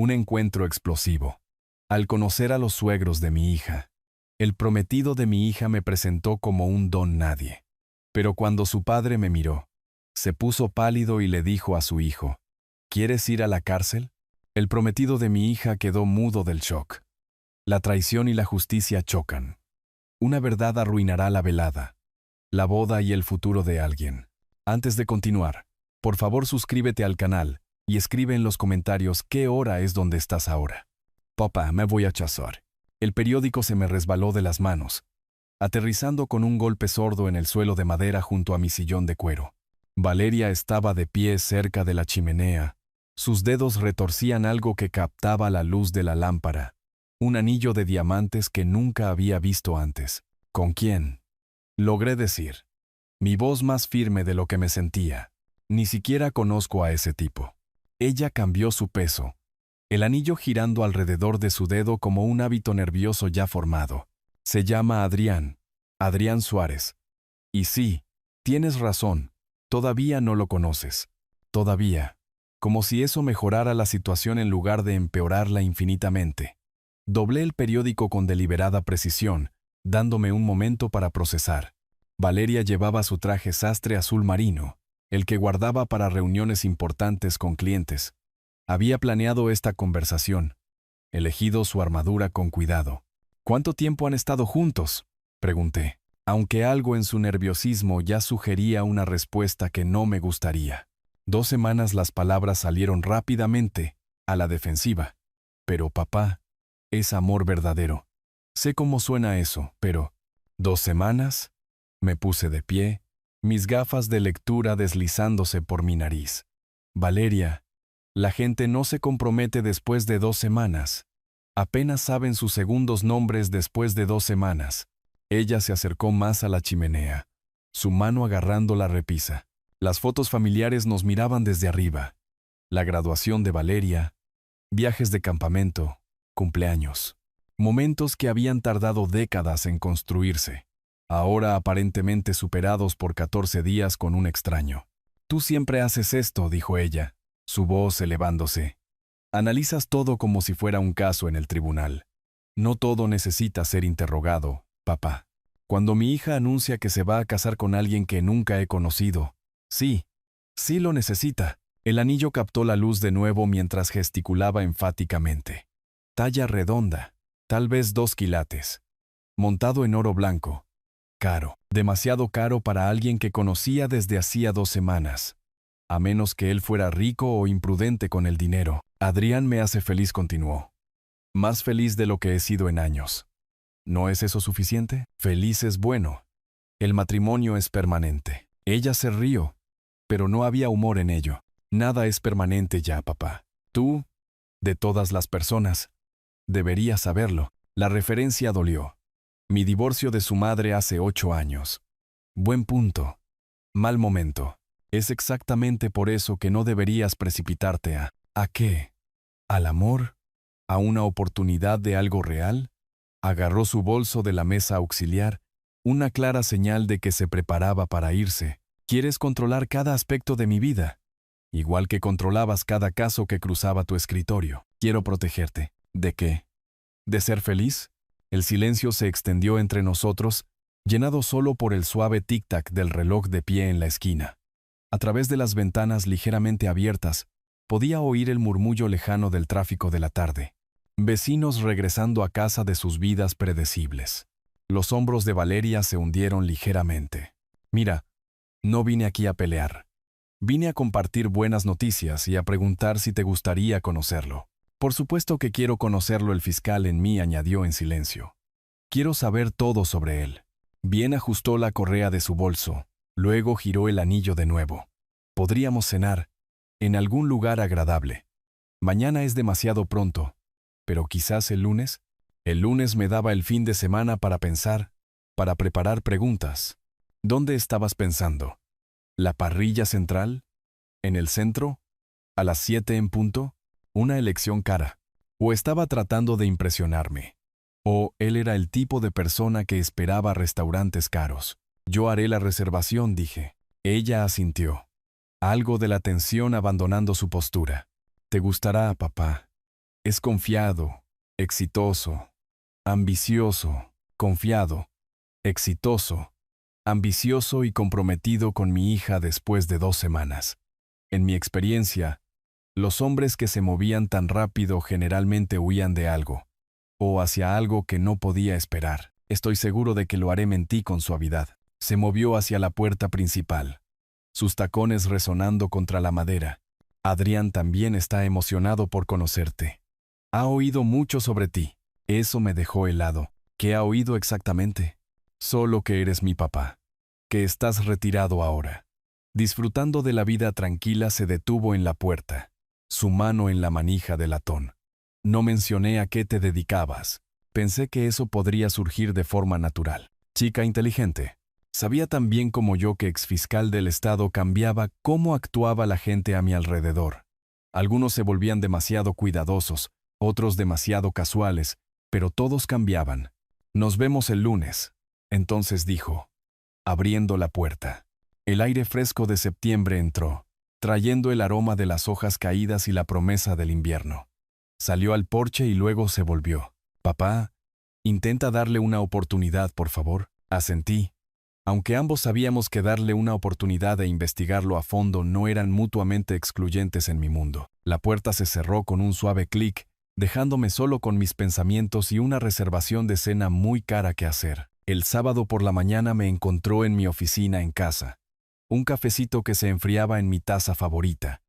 Un encuentro explosivo. Al conocer a los suegros de mi hija, el prometido de mi hija me presentó como un don nadie. Pero cuando su padre me miró, se puso pálido y le dijo a su hijo, ¿quieres ir a la cárcel? El prometido de mi hija quedó mudo del shock. La traición y la justicia chocan. Una verdad arruinará la velada, la boda y el futuro de alguien. Antes de continuar, por favor suscríbete al canal y escribe en los comentarios qué hora es donde estás ahora. Papá, me voy a chasar. El periódico se me resbaló de las manos, aterrizando con un golpe sordo en el suelo de madera junto a mi sillón de cuero. Valeria estaba de pie cerca de la chimenea. Sus dedos retorcían algo que captaba la luz de la lámpara. Un anillo de diamantes que nunca había visto antes. ¿Con quién? Logré decir. Mi voz más firme de lo que me sentía. Ni siquiera conozco a ese tipo. Ella cambió su peso, el anillo girando alrededor de su dedo como un hábito nervioso ya formado. Se llama Adrián, Adrián Suárez. Y sí, tienes razón, todavía no lo conoces. Todavía. Como si eso mejorara la situación en lugar de empeorarla infinitamente. Doblé el periódico con deliberada precisión, dándome un momento para procesar. Valeria llevaba su traje sastre azul marino, el que guardaba para reuniones importantes con clientes. Había planeado esta conversación, elegido su armadura con cuidado. ¿Cuánto tiempo han estado juntos?, pregunté, aunque algo en su nerviosismo ya sugería una respuesta que no me gustaría. 2 semanas. Las palabras salieron rápidamente, a la defensiva. Pero papá, es amor verdadero. Sé cómo suena eso, pero... ¿2 semanas? Me puse de pie, mis gafas de lectura deslizándose por mi nariz. Valeria, la gente no se compromete después de 2 semanas. Apenas saben sus segundos nombres después de 2 semanas. Ella se acercó más a la chimenea, su mano agarrando la repisa. Las fotos familiares nos miraban desde arriba. La graduación de Valeria, viajes de campamento, cumpleaños. Momentos que habían tardado décadas en construirse, ahora aparentemente superados por 14 días con un extraño. Tú siempre haces esto, dijo ella, su voz elevándose. Analizas todo como si fuera un caso en el tribunal. No todo necesita ser interrogado, papá. Cuando mi hija anuncia que se va a casar con alguien que nunca he conocido, sí lo necesita. El anillo captó la luz de nuevo mientras gesticulaba enfáticamente. Talla redonda, tal vez 2 quilates. Montado en oro blanco. Caro, demasiado caro para alguien que conocía desde hacía 2 semanas. A menos que él fuera rico o imprudente con el dinero. Adrián me hace feliz, continuó. Más feliz de lo que he sido en años. ¿No es eso suficiente? Feliz es bueno. El matrimonio es permanente. Ella se rió, pero no había humor en ello. Nada es permanente ya, papá. Tú, de todas las personas, deberías saberlo. La referencia dolió. Mi divorcio de su madre hace 8 años. Buen punto. Mal momento. Es exactamente por eso que no deberías precipitarte a... ¿A qué? ¿Al amor? ¿A una oportunidad de algo real? Agarró su bolso de la mesa auxiliar, una clara señal de que se preparaba para irse. ¿Quieres controlar cada aspecto de mi vida? Igual que controlabas cada caso que cruzaba tu escritorio. Quiero protegerte. ¿De qué? ¿De ser feliz? El silencio se extendió entre nosotros, llenado solo por el suave tic-tac del reloj de pie en la esquina. A través de las ventanas ligeramente abiertas, podía oír el murmullo lejano del tráfico de la tarde. Vecinos regresando a casa de sus vidas predecibles. Los hombros de Valeria se hundieron ligeramente. Mira, no vine aquí a pelear. Vine a compartir buenas noticias y a preguntar si te gustaría conocerlo. Por supuesto que quiero conocerlo, el fiscal en mí añadió en silencio. Quiero saber todo sobre él. Bien ajustó la correa de su bolso, luego giró el anillo de nuevo. Podríamos cenar, en algún lugar agradable. Mañana es demasiado pronto, pero quizás el lunes. El lunes me daba el fin de semana para pensar, para preparar preguntas. ¿Dónde estabas pensando? ¿La parrilla central? ¿En el centro? ¿A las 7 en punto? Una elección cara. ¿O estaba tratando de impresionarme? ¿O él era el tipo de persona que esperaba restaurantes caros? Yo haré la reservación, dije. Ella asintió. Algo de la tensión abandonando su postura. Te gustará, papá. Es confiado, exitoso, ambicioso, confiado, exitoso, ambicioso y comprometido con mi hija después de 2 semanas. En mi experiencia, los hombres que se movían tan rápido generalmente huían de algo, o hacia algo que no podía esperar. Estoy seguro de que lo haré, mentí con suavidad. Se movió hacia la puerta principal, sus tacones resonando contra la madera. Adrián también está emocionado por conocerte. Ha oído mucho sobre ti. Eso me dejó helado. ¿Qué ha oído exactamente? Solo que eres mi papá. Que estás retirado ahora. Disfrutando de la vida tranquila, se detuvo en la puerta, su mano en la manija de latón. No mencioné a qué te dedicabas. Pensé que eso podría surgir de forma natural. Chica inteligente. Sabía tan bien como yo que exfiscal del Estado cambiaba cómo actuaba la gente a mi alrededor. Algunos se volvían demasiado cuidadosos, otros demasiado casuales, pero todos cambiaban. Nos vemos el lunes, entonces dijo, abriendo la puerta. El aire fresco de septiembre entró, trayendo el aroma de las hojas caídas y la promesa del invierno. Salió al porche y luego se volvió. Papá, intenta darle una oportunidad, por favor. Asentí. Aunque ambos sabíamos que darle una oportunidad e investigarlo a fondo no eran mutuamente excluyentes en mi mundo. La puerta se cerró con un suave clic, dejándome solo con mis pensamientos y una reservación de cena muy cara que hacer. El sábado por la mañana me encontró en mi oficina en casa. Un cafecito que se enfriaba en mi taza favorita,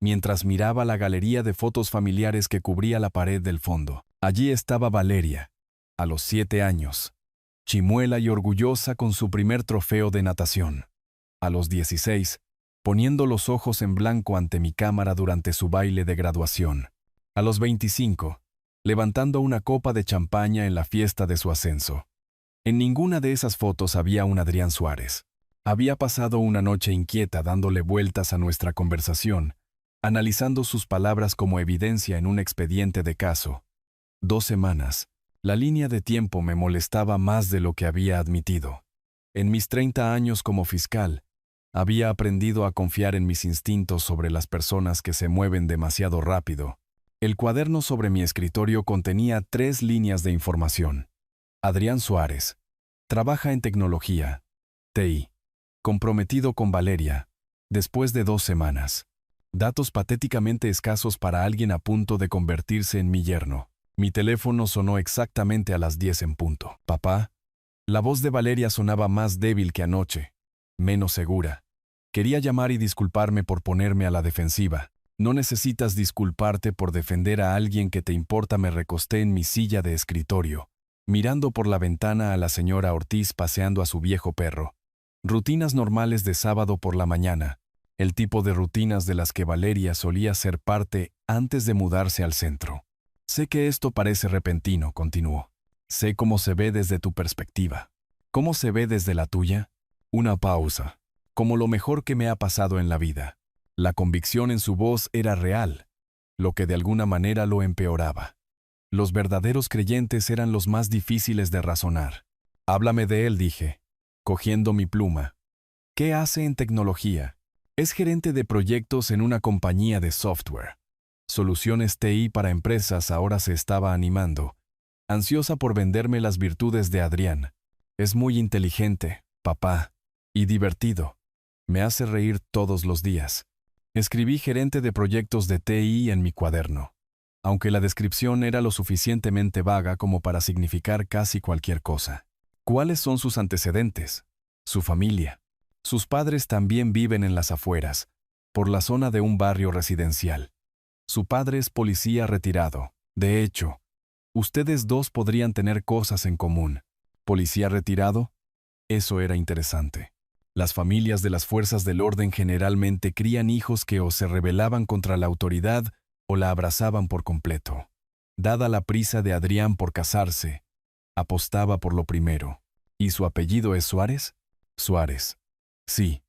mientras miraba la galería de fotos familiares que cubría la pared del fondo. Allí estaba Valeria, a los 7 años, chimuela y orgullosa con su primer trofeo de natación. A los 16, poniendo los ojos en blanco ante mi cámara durante su baile de graduación. A los 25, levantando una copa de champaña en la fiesta de su ascenso. En ninguna de esas fotos había un Adrián Suárez. Había pasado una noche inquieta dándole vueltas a nuestra conversación, analizando sus palabras como evidencia en un expediente de caso. 2 semanas. La línea de tiempo me molestaba más de lo que había admitido. En mis 30 años como fiscal, había aprendido a confiar en mis instintos sobre las personas que se mueven demasiado rápido. El cuaderno sobre mi escritorio contenía 3 líneas de información. Adrián Suárez. Trabaja en tecnología. TI. Comprometido con Valeria. Después de 2 semanas. Datos patéticamente escasos para alguien a punto de convertirse en mi yerno. Mi teléfono sonó exactamente a las 10 en punto. Papá. La voz de Valeria sonaba más débil que anoche, menos segura. Quería llamar y disculparme por ponerme a la defensiva. No necesitas disculparte por defender a alguien que te importa. Me recosté en mi silla de escritorio, mirando por la ventana a la señora Ortiz paseando a su viejo perro. Rutinas normales de sábado por la mañana, el tipo de rutinas de las que Valeria solía ser parte antes de mudarse al centro. Sé que esto parece repentino, continuó. Sé cómo se ve desde tu perspectiva. ¿Cómo se ve desde la tuya? Una pausa. Como lo mejor que me ha pasado en la vida. La convicción en su voz era real, lo que de alguna manera lo empeoraba. Los verdaderos creyentes eran los más difíciles de razonar. Háblame de él, dije, cogiendo mi pluma. ¿Qué hace en tecnología? Es gerente de proyectos en una compañía de software. Soluciones TI para empresas. Ahora se estaba animando, ansiosa por venderme las virtudes de Adrián. Es muy inteligente, papá, y divertido. Me hace reír todos los días. Escribí gerente de proyectos de TI en mi cuaderno, aunque la descripción era lo suficientemente vaga como para significar casi cualquier cosa. ¿Cuáles son sus antecedentes? Su familia. Sus padres también viven en las afueras, por la zona de un barrio residencial. Su padre es policía retirado. De hecho, ustedes dos podrían tener cosas en común. ¿Policía retirado? Eso era interesante. Las familias de las fuerzas del orden generalmente crían hijos que o se rebelaban contra la autoridad o la abrazaban por completo. Dada la prisa de Adrián por casarse, apostaba por lo primero. ¿Y su apellido es Suárez? Suárez. Sí.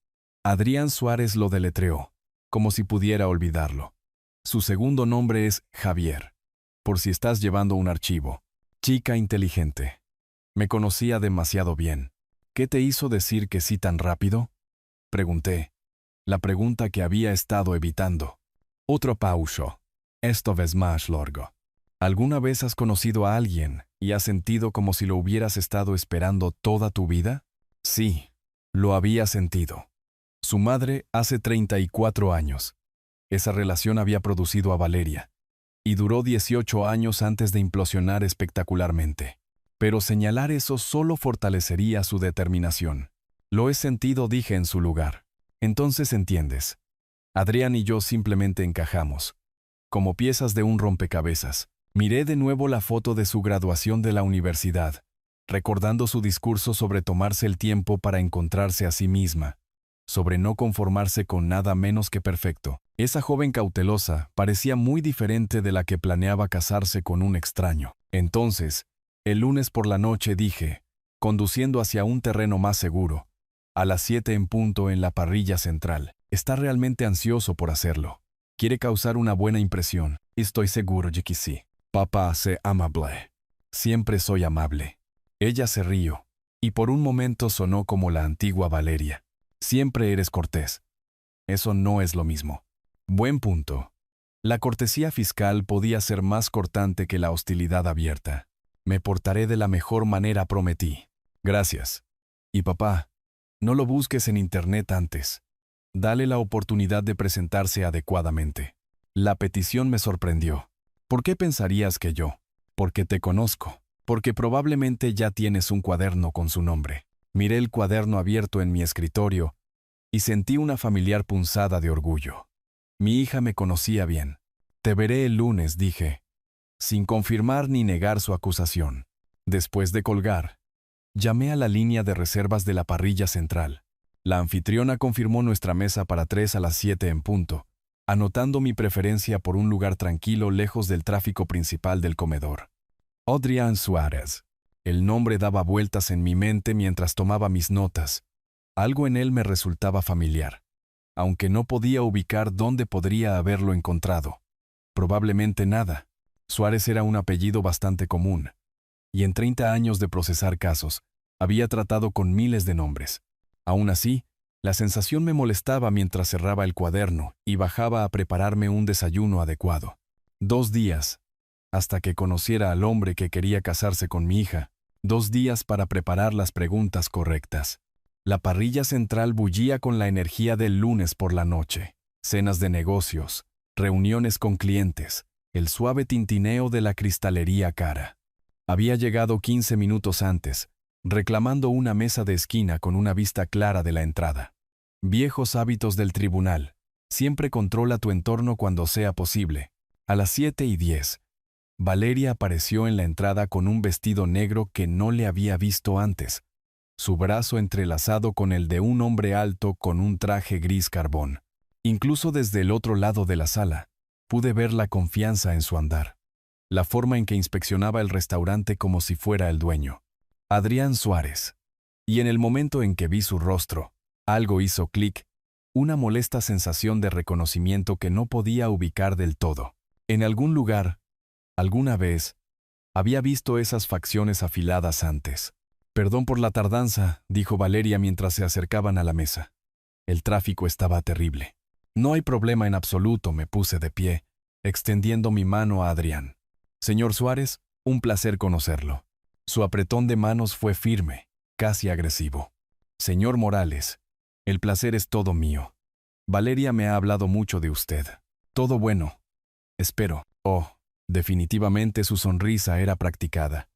Adrián Suárez lo deletreó, como si pudiera olvidarlo. Su segundo nombre es Javier, por si estás llevando un archivo. Chica inteligente. Me conocía demasiado bien. ¿Qué te hizo decir que sí tan rápido? Pregunté. La pregunta que había estado evitando. Otro pausa. Esto es más largo. ¿Alguna vez has conocido a alguien y has sentido como si lo hubieras estado esperando toda tu vida? Sí, lo había sentido. Su madre hace 34 años. Esa relación había producido a Valeria, y duró 18 años antes de implosionar espectacularmente. Pero señalar eso solo fortalecería su determinación. Lo he sentido, dije en su lugar. Entonces entiendes. Adrián y yo simplemente encajamos, como piezas de un rompecabezas. Miré de nuevo la foto de su graduación de la universidad, recordando su discurso sobre tomarse el tiempo para encontrarse a sí misma, sobre no conformarse con nada menos que perfecto. Esa joven cautelosa parecía muy diferente de la que planeaba casarse con un extraño. Entonces, el lunes por la noche dije, conduciendo hacia un terreno más seguro, a las 7 en punto en la parrilla central. Está realmente ansioso por hacerlo. Quiere causar una buena impresión. Estoy seguro de que sí. Papá, sé amable. Siempre soy amable. Ella se rió, y por un momento sonó como la antigua Valeria. Siempre eres cortés. Eso no es lo mismo. Buen punto. La cortesía fiscal podía ser más cortante que la hostilidad abierta. Me portaré de la mejor manera, prometí. Gracias. Y papá, no lo busques en internet antes. Dale la oportunidad de presentarse adecuadamente. La petición me sorprendió. ¿Por qué pensarías que yo? Porque te conozco. Porque probablemente ya tienes un cuaderno con su nombre. Miré el cuaderno abierto en mi escritorio y sentí una familiar punzada de orgullo. Mi hija me conocía bien. Te veré el lunes, dije, sin confirmar ni negar su acusación. Después de colgar, llamé a la línea de reservas de la parrilla central. La anfitriona confirmó nuestra mesa para 3 a las 7 en punto, anotando mi preferencia por un lugar tranquilo lejos del tráfico principal del comedor. Adrián Suárez. El nombre daba vueltas en mi mente mientras tomaba mis notas. Algo en él me resultaba familiar, aunque no podía ubicar dónde podría haberlo encontrado. Probablemente nada. Suárez era un apellido bastante común, y en 30 años de procesar casos, había tratado con miles de nombres. Aún así, la sensación me molestaba mientras cerraba el cuaderno y bajaba a prepararme un desayuno adecuado. 2 días, hasta que conociera al hombre que quería casarse con mi hija. 2 días para preparar las preguntas correctas. La parrilla central bullía con la energía del lunes por la noche. Cenas de negocios, reuniones con clientes, el suave tintineo de la cristalería cara. Había llegado 15 minutos antes, reclamando una mesa de esquina con una vista clara de la entrada. Viejos hábitos del tribunal. Siempre controla tu entorno cuando sea posible. A las 7:10, Valeria apareció en la entrada con un vestido negro que no le había visto antes, su brazo entrelazado con el de un hombre alto con un traje gris carbón. Incluso desde el otro lado de la sala, pude ver la confianza en su andar, la forma en que inspeccionaba el restaurante como si fuera el dueño. Adrián Suárez. Y en el momento en que vi su rostro, algo hizo clic, una molesta sensación de reconocimiento que no podía ubicar del todo. En algún lugar, alguna vez, había visto esas facciones afiladas antes. Perdón por la tardanza, dijo Valeria mientras se acercaban a la mesa. El tráfico estaba terrible. No hay problema en absoluto, me puse de pie, extendiendo mi mano a Adrián. Señor Suárez, un placer conocerlo. Su apretón de manos fue firme, casi agresivo. Señor Morales, el placer es todo mío. Valeria me ha hablado mucho de usted. Todo bueno. Espero. Oh, definitivamente su sonrisa era practicada.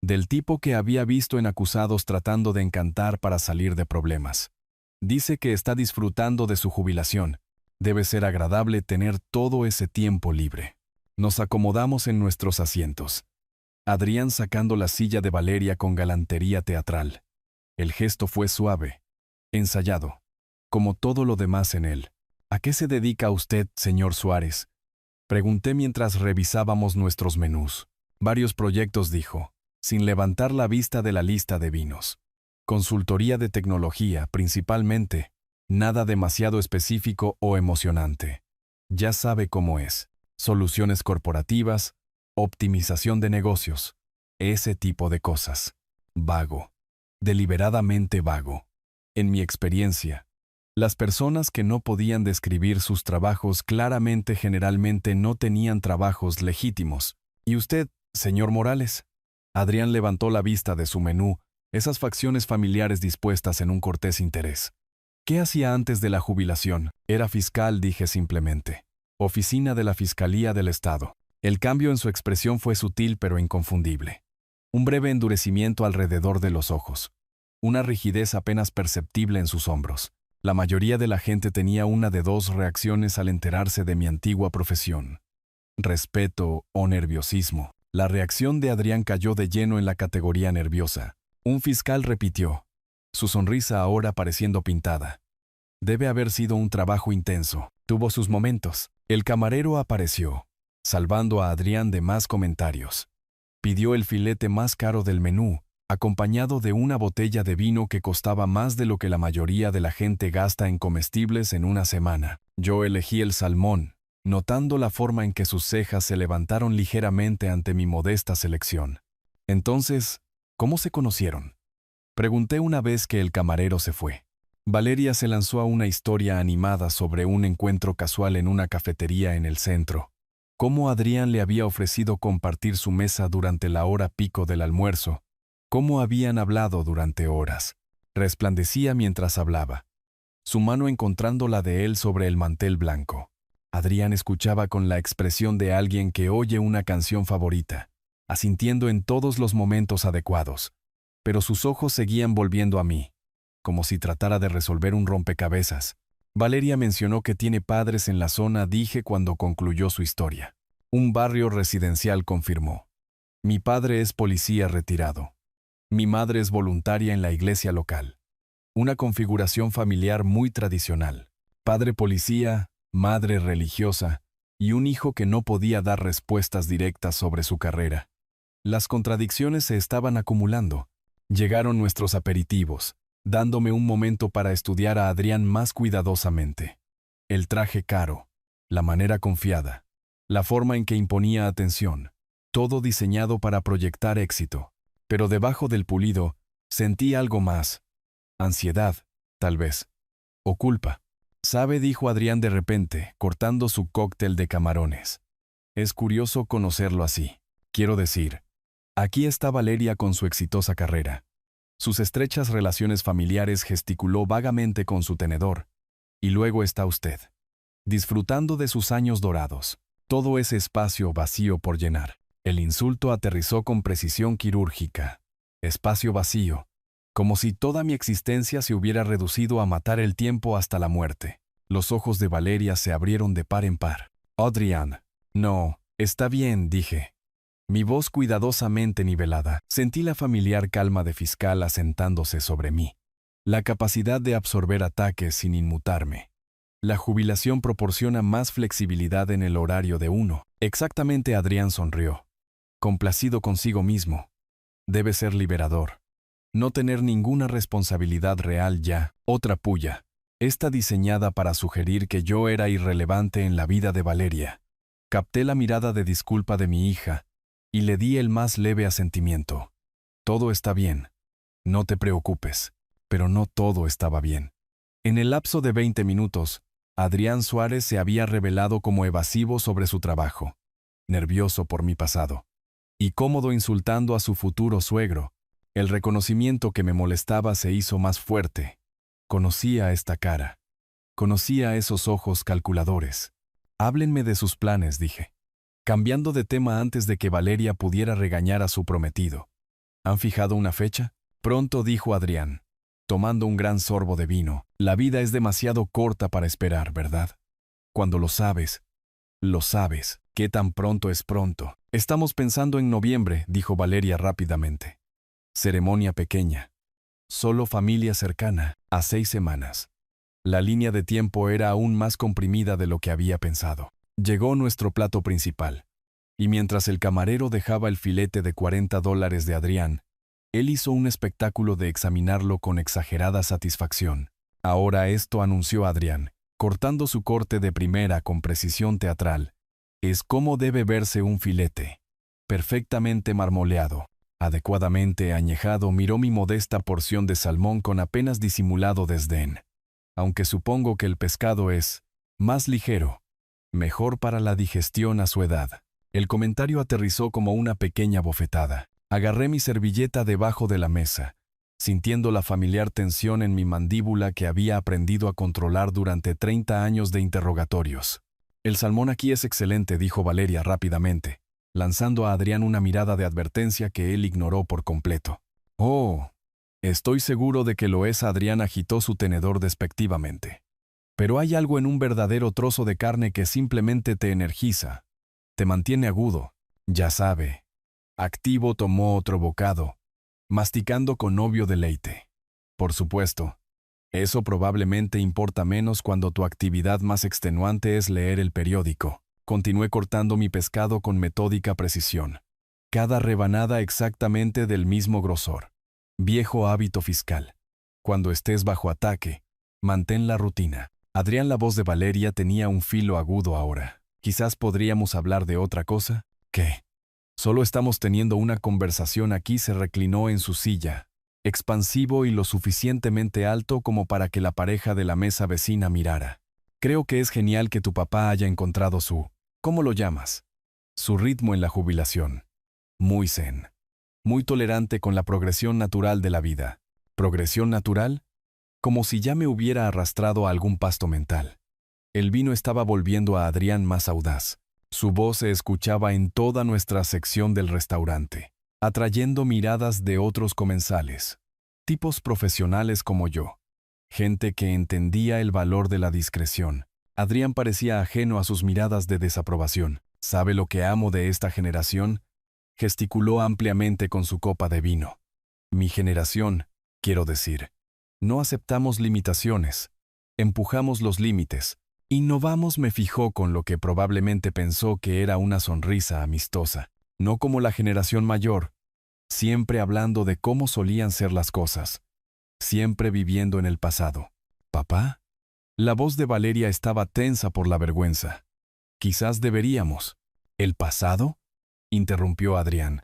Del tipo que había visto en acusados tratando de encantar para salir de problemas. Dice que está disfrutando de su jubilación. Debe ser agradable tener todo ese tiempo libre. Nos acomodamos en nuestros asientos. Adrián sacando la silla de Valeria con galantería teatral. El gesto fue suave, ensayado, como todo lo demás en él. ¿A qué se dedica usted, señor Suárez? Pregunté mientras revisábamos nuestros menús. Varios proyectos, dijo, sin levantar la vista de la lista de vinos. Consultoría de tecnología, principalmente. Nada demasiado específico o emocionante. Ya sabe cómo es. Soluciones corporativas, optimización de negocios, ese tipo de cosas. Vago. Deliberadamente vago. En mi experiencia, las personas que no podían describir sus trabajos claramente generalmente no tenían trabajos legítimos. ¿Y usted, señor Morales? Adrián levantó la vista de su menú, esas facciones familiares dispuestas en un cortés interés. ¿Qué hacía antes de la jubilación? Era fiscal, dije simplemente. Oficina de la Fiscalía del Estado. El cambio en su expresión fue sutil pero inconfundible. Un breve endurecimiento alrededor de los ojos. Una rigidez apenas perceptible en sus hombros. La mayoría de la gente tenía una de dos reacciones al enterarse de mi antigua profesión. Respeto o nerviosismo. La reacción de Adrián cayó de lleno en la categoría nerviosa. Un fiscal repitió, su sonrisa ahora pareciendo pintada. Debe haber sido un trabajo intenso. Tuvo sus momentos. El camarero apareció, salvando a Adrián de más comentarios. Pidió el filete más caro del menú, acompañado de una botella de vino que costaba más de lo que la mayoría de la gente gasta en comestibles en una semana. Yo elegí el salmón, notando la forma en que sus cejas se levantaron ligeramente ante mi modesta selección. Entonces, ¿cómo se conocieron? Pregunté una vez que el camarero se fue. Valeria se lanzó a una historia animada sobre un encuentro casual en una cafetería en el centro. Cómo Adrián le había ofrecido compartir su mesa durante la hora pico del almuerzo. Cómo habían hablado durante horas. Resplandecía mientras hablaba, su mano encontrando la de él sobre el mantel blanco. Adrián escuchaba con la expresión de alguien que oye una canción favorita, asintiendo en todos los momentos adecuados. Pero sus ojos seguían volviendo a mí, como si tratara de resolver un rompecabezas. Valeria mencionó que tiene padres en la zona, dije cuando concluyó su historia. Un barrio residencial, confirmó. Mi padre es policía retirado. Mi madre es voluntaria en la iglesia local. Una configuración familiar muy tradicional. Padre policía, madre religiosa, y un hijo que no podía dar respuestas directas sobre su carrera. Las contradicciones se estaban acumulando. Llegaron nuestros aperitivos, dándome un momento para estudiar a Adrián más cuidadosamente. El traje caro, la manera confiada, la forma en que imponía atención, todo diseñado para proyectar éxito. Pero debajo del pulido, sentí algo más. Ansiedad, tal vez. O culpa. ¿Sabe?, dijo Adrián de repente, cortando su cóctel de camarones. Es curioso conocerlo así. Quiero decir, aquí está Valeria con su exitosa carrera. Sus estrechas relaciones familiares, gesticuló vagamente con su tenedor. Y luego está usted, disfrutando de sus años dorados. Todo ese espacio vacío por llenar. El insulto aterrizó con precisión quirúrgica. Espacio vacío. Como si toda mi existencia se hubiera reducido a matar el tiempo hasta la muerte. Los ojos de Valeria se abrieron de par en par. Adrián. No, está bien, dije. Mi voz cuidadosamente nivelada. Sentí la familiar calma de fiscal asentándose sobre mí. La capacidad de absorber ataques sin inmutarme. La jubilación proporciona más flexibilidad en el horario de uno. Exactamente, Adrián sonrió. Complacido consigo mismo. Debe ser liberador. No tener ninguna responsabilidad real ya. Otra puya. Esta diseñada para sugerir que yo era irrelevante en la vida de Valeria. Capté la mirada de disculpa de mi hija y le di el más leve asentimiento. Todo está bien. No te preocupes. Pero no todo estaba bien. En el lapso de 20 minutos, Adrián Suárez se había revelado como evasivo sobre su trabajo, nervioso por mi pasado, y cómodo insultando a su futuro suegro. El reconocimiento que me molestaba se hizo más fuerte. Conocía esta cara. Conocía esos ojos calculadores. Háblenme de sus planes, dije, cambiando de tema antes de que Valeria pudiera regañar a su prometido. ¿Han fijado una fecha? Pronto, dijo Adrián, tomando un gran sorbo de vino. La vida es demasiado corta para esperar, ¿verdad? Cuando lo sabes. ¿Qué tan pronto es pronto? Estamos pensando en noviembre, dijo Valeria rápidamente. Ceremonia pequeña. Solo familia cercana, a 6 semanas. La línea de tiempo era aún más comprimida de lo que había pensado. Llegó nuestro plato principal. Y mientras el camarero dejaba el filete de $40 de Adrián, él hizo un espectáculo de examinarlo con exagerada satisfacción. Ahora esto, anunció Adrián, cortando su corte de primera con precisión teatral, es como debe verse un filete. Perfectamente marmoleado, adecuadamente añejado, miró mi modesta porción de salmón con apenas disimulado desdén. Aunque supongo que el pescado es más ligero, mejor para la digestión a su edad. El comentario aterrizó como una pequeña bofetada. Agarré mi servilleta debajo de la mesa, sintiendo la familiar tensión en mi mandíbula que había aprendido a controlar durante 30 años de interrogatorios. «El salmón aquí es excelente», dijo Valeria rápidamente, lanzando a Adrián una mirada de advertencia que él ignoró por completo. «Oh, estoy seguro de que lo es», Adrián agitó su tenedor despectivamente. «Pero hay algo en un verdadero trozo de carne que simplemente te energiza, te mantiene agudo, ya sabe». Activo tomó otro bocado, masticando con obvio deleite. «Por supuesto, eso probablemente importa menos cuando tu actividad más extenuante es leer el periódico». Continué cortando mi pescado con metódica precisión. Cada rebanada exactamente del mismo grosor. Viejo hábito fiscal. Cuando estés bajo ataque, mantén la rutina. Adrián, la voz de Valeria tenía un filo agudo ahora. «Quizás podríamos hablar de otra cosa». «¿Qué?» «Solo estamos teniendo una conversación aquí». Se reclinó en su silla, expansivo y lo suficientemente alto como para que la pareja de la mesa vecina mirara. «Creo que es genial que tu papá haya encontrado su... ¿cómo lo llamas? Su ritmo en la jubilación. Muy zen. Muy tolerante con la progresión natural de la vida». ¿Progresión natural? Como si ya me hubiera arrastrado a algún pasto mental. El vino estaba volviendo a Adrián más audaz. Su voz se escuchaba en toda nuestra sección del restaurante, atrayendo miradas de otros comensales, tipos profesionales como yo, gente que entendía el valor de la discreción. Adrián parecía ajeno a sus miradas de desaprobación. «¿Sabe lo que amo de esta generación?», gesticuló ampliamente con su copa de vino. «Mi generación, quiero decir. No aceptamos limitaciones. Empujamos los límites. Innovamos». Me fijó con lo que probablemente pensó que era una sonrisa amistosa. «No como la generación mayor, siempre hablando de cómo solían ser las cosas, siempre viviendo en el pasado». «¿Papá?» La voz de Valeria estaba tensa por la vergüenza. «Quizás deberíamos». «¿El pasado?», interrumpió Adrián,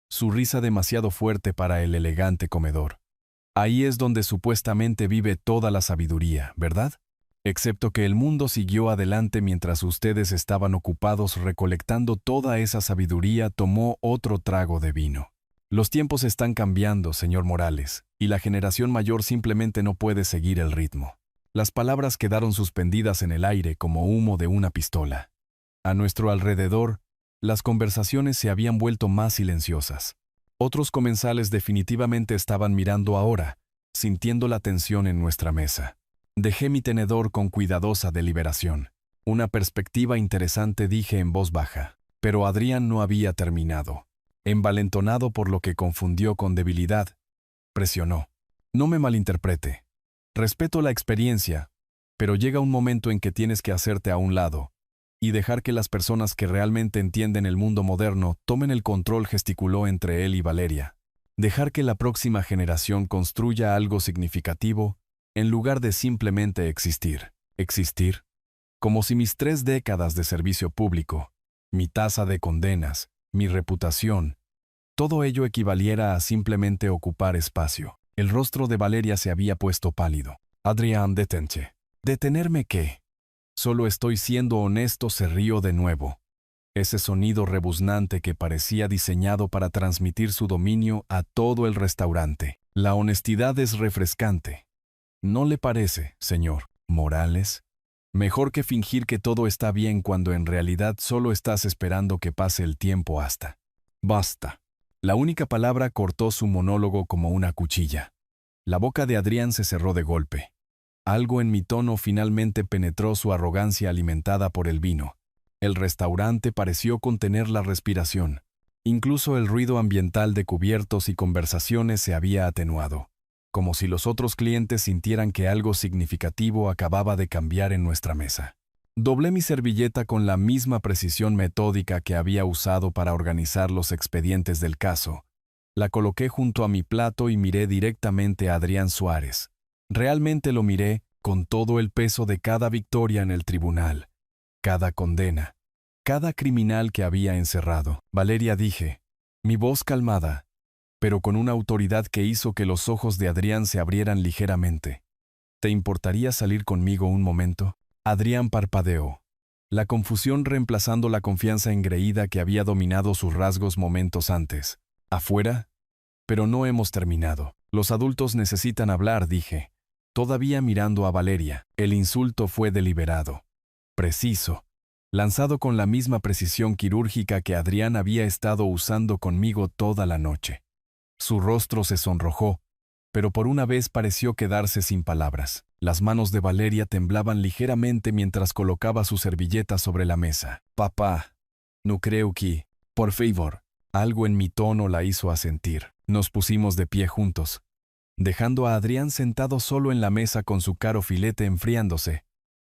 su risa demasiado fuerte para el elegante comedor. «Ahí es donde supuestamente vive toda la sabiduría, ¿verdad? Excepto que el mundo siguió adelante mientras ustedes estaban ocupados recolectando toda esa sabiduría». Tomó otro trago de vino. «Los tiempos están cambiando, señor Morales, y la generación mayor simplemente no puede seguir el ritmo». Las palabras quedaron suspendidas en el aire como humo de una pistola. A nuestro alrededor, las conversaciones se habían vuelto más silenciosas. Otros comensales definitivamente estaban mirando ahora, sintiendo la tensión en nuestra mesa. Dejé mi tenedor con cuidadosa deliberación. «Una perspectiva interesante», dije en voz baja. Pero Adrián no había terminado. Envalentonado por lo que confundió con debilidad, presionó. «No me malinterprete. Respeto la experiencia, pero llega un momento en que tienes que hacerte a un lado y dejar que las personas que realmente entienden el mundo moderno tomen el control», gesticuló entre él y Valeria. «Dejar que la próxima generación construya algo significativo en lugar de simplemente existir». ¿Existir? Como si mis 3 décadas de servicio público, mi tasa de condenas, mi reputación, todo ello equivaliera a simplemente ocupar espacio. El rostro de Valeria se había puesto pálido. «Adrián, detente». «¿Detenerme qué? Solo estoy siendo honesto», se rió de nuevo. Ese sonido rebuznante que parecía diseñado para transmitir su dominio a todo el restaurante. «La honestidad es refrescante. ¿No le parece, señor Morales? Mejor que fingir que todo está bien cuando en realidad solo estás esperando que pase el tiempo hasta». «Basta». La única palabra cortó su monólogo como una cuchilla. La boca de Adrián se cerró de golpe. Algo en mi tono finalmente penetró su arrogancia alimentada por el vino. El restaurante pareció contener la respiración. Incluso el ruido ambiental de cubiertos y conversaciones se había atenuado, como si los otros clientes sintieran que algo significativo acababa de cambiar en nuestra mesa. Doblé mi servilleta con la misma precisión metódica que había usado para organizar los expedientes del caso. La coloqué junto a mi plato y miré directamente a Adrián Suárez. Realmente lo miré con todo el peso de cada victoria en el tribunal, cada condena, cada criminal que había encerrado. «Valeria», dije, mi voz calmada, pero con una autoridad que hizo que los ojos de Adrián se abrieran ligeramente. «¿Te importaría salir conmigo un momento?» Adrián parpadeó. la confusión reemplazando la confianza engreída que había dominado sus rasgos momentos antes. ¿Afuera? Pero no hemos terminado. Los adultos necesitan hablar, dije, todavía mirando a Valeria. El insulto fue deliberado, preciso, lanzado con la misma precisión quirúrgica que Adrián había estado usando conmigo toda la noche. Su rostro se sonrojó, pero por una vez pareció quedarse sin palabras. Las manos de Valeria temblaban ligeramente mientras colocaba su servilleta sobre la mesa. «Papá, no creo que, por favor». Algo en mi tono la hizo asentir. Nos pusimos de pie juntos, dejando a Adrián sentado solo en la mesa con su caro filete enfriándose,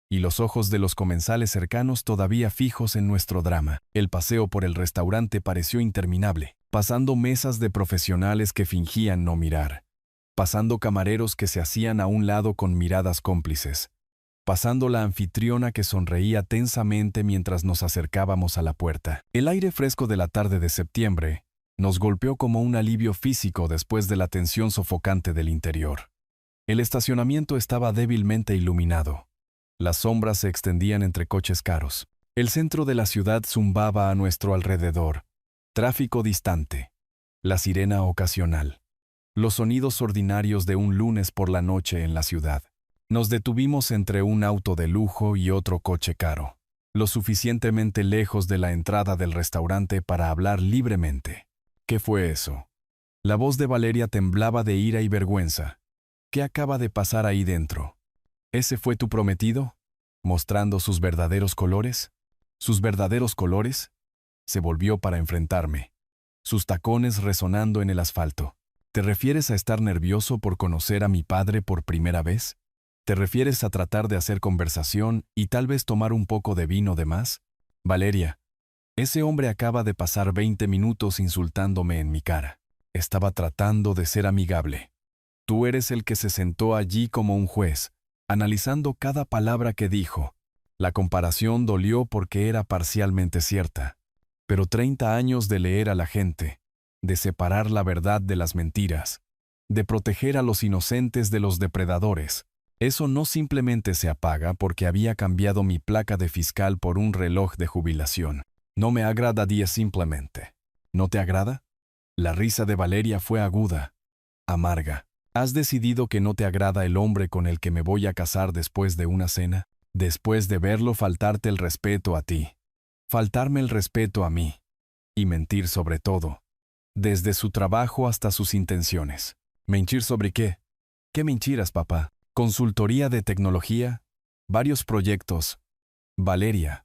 y los ojos de los comensales cercanos todavía fijos en nuestro drama. El paseo por el restaurante pareció interminable, pasando mesas de profesionales que fingían no mirar, pasando camareros que se hacían a un lado con miradas cómplices, pasando la anfitriona que sonreía tensamente mientras nos acercábamos a la puerta. El aire fresco de la tarde de septiembre nos golpeó como un alivio físico después de la tensión sofocante del interior. El estacionamiento estaba débilmente iluminado. Las sombras se extendían entre coches caros. El centro de la ciudad zumbaba a nuestro alrededor. Tráfico distante. La sirena ocasional. Los sonidos ordinarios de un lunes por la noche en la ciudad. Nos detuvimos entre un auto de lujo y otro coche caro, lo suficientemente lejos de la entrada del restaurante para hablar libremente. ¿Qué fue eso? La voz de Valeria temblaba de ira y vergüenza. ¿Qué acaba de pasar ahí dentro? ¿Ese fue tu prometido? ¿Mostrando sus verdaderos colores? ¿Sus verdaderos colores? Se volvió para enfrentarme, sus tacones resonando en el asfalto. ¿Te refieres a estar nervioso por conocer a mi padre por primera vez? ¿Te refieres a tratar de hacer conversación y tal vez tomar un poco de vino de más? Valeria, ese hombre acaba de pasar 20 minutos insultándome en mi cara. Estaba tratando de ser amigable. Tú eres el que se sentó allí como un juez, analizando cada palabra que dijo. La comparación dolió porque era parcialmente cierta. Pero 30 años de leer a la gente, de separar la verdad de las mentiras, de proteger a los inocentes de los depredadores. Eso no simplemente se apaga porque había cambiado mi placa de fiscal por un reloj de jubilación. No me agrada simplemente. ¿No te agrada? La risa de Valeria fue aguda, amarga. ¿Has decidido que no te agrada el hombre con el que me voy a casar después de una cena? Después de verlo faltarte el respeto a ti. Faltarme el respeto a mí. Y mentir sobre todo. Desde su trabajo hasta sus intenciones. ¿Mentir sobre qué? ¿Qué mentiras, papá? Consultoría de tecnología, varios proyectos. Valeria,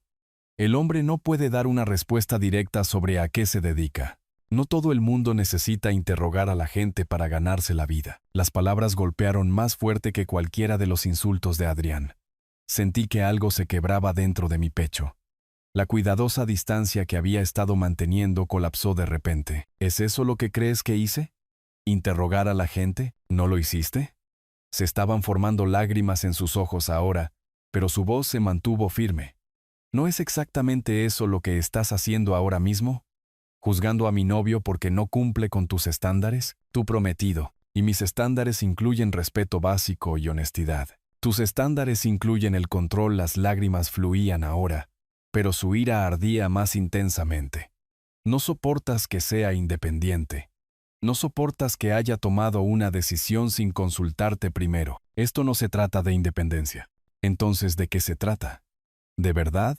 el hombre no puede dar una respuesta directa sobre a qué se dedica. No todo el mundo necesita interrogar a la gente para ganarse la vida. Las palabras golpearon más fuerte que cualquiera de los insultos de Adrián. Sentí que algo se quebraba dentro de mi pecho. La cuidadosa distancia que había estado manteniendo colapsó de repente. ¿Es eso lo que crees que hice? ¿Interrogar a la gente? ¿No lo hiciste? Se estaban formando lágrimas en sus ojos ahora, pero su voz se mantuvo firme. ¿No es exactamente eso lo que estás haciendo ahora mismo? ¿Juzgando a mi novio porque no cumple con tus estándares? Tu prometido, y mis estándares incluyen respeto básico y honestidad. Tus estándares incluyen el control. Las lágrimas fluían ahora, pero su ira ardía más intensamente. No soportas que sea independiente. No soportas que haya tomado una decisión sin consultarte primero. Esto no se trata de independencia. Entonces, ¿de qué se trata? ¿De verdad?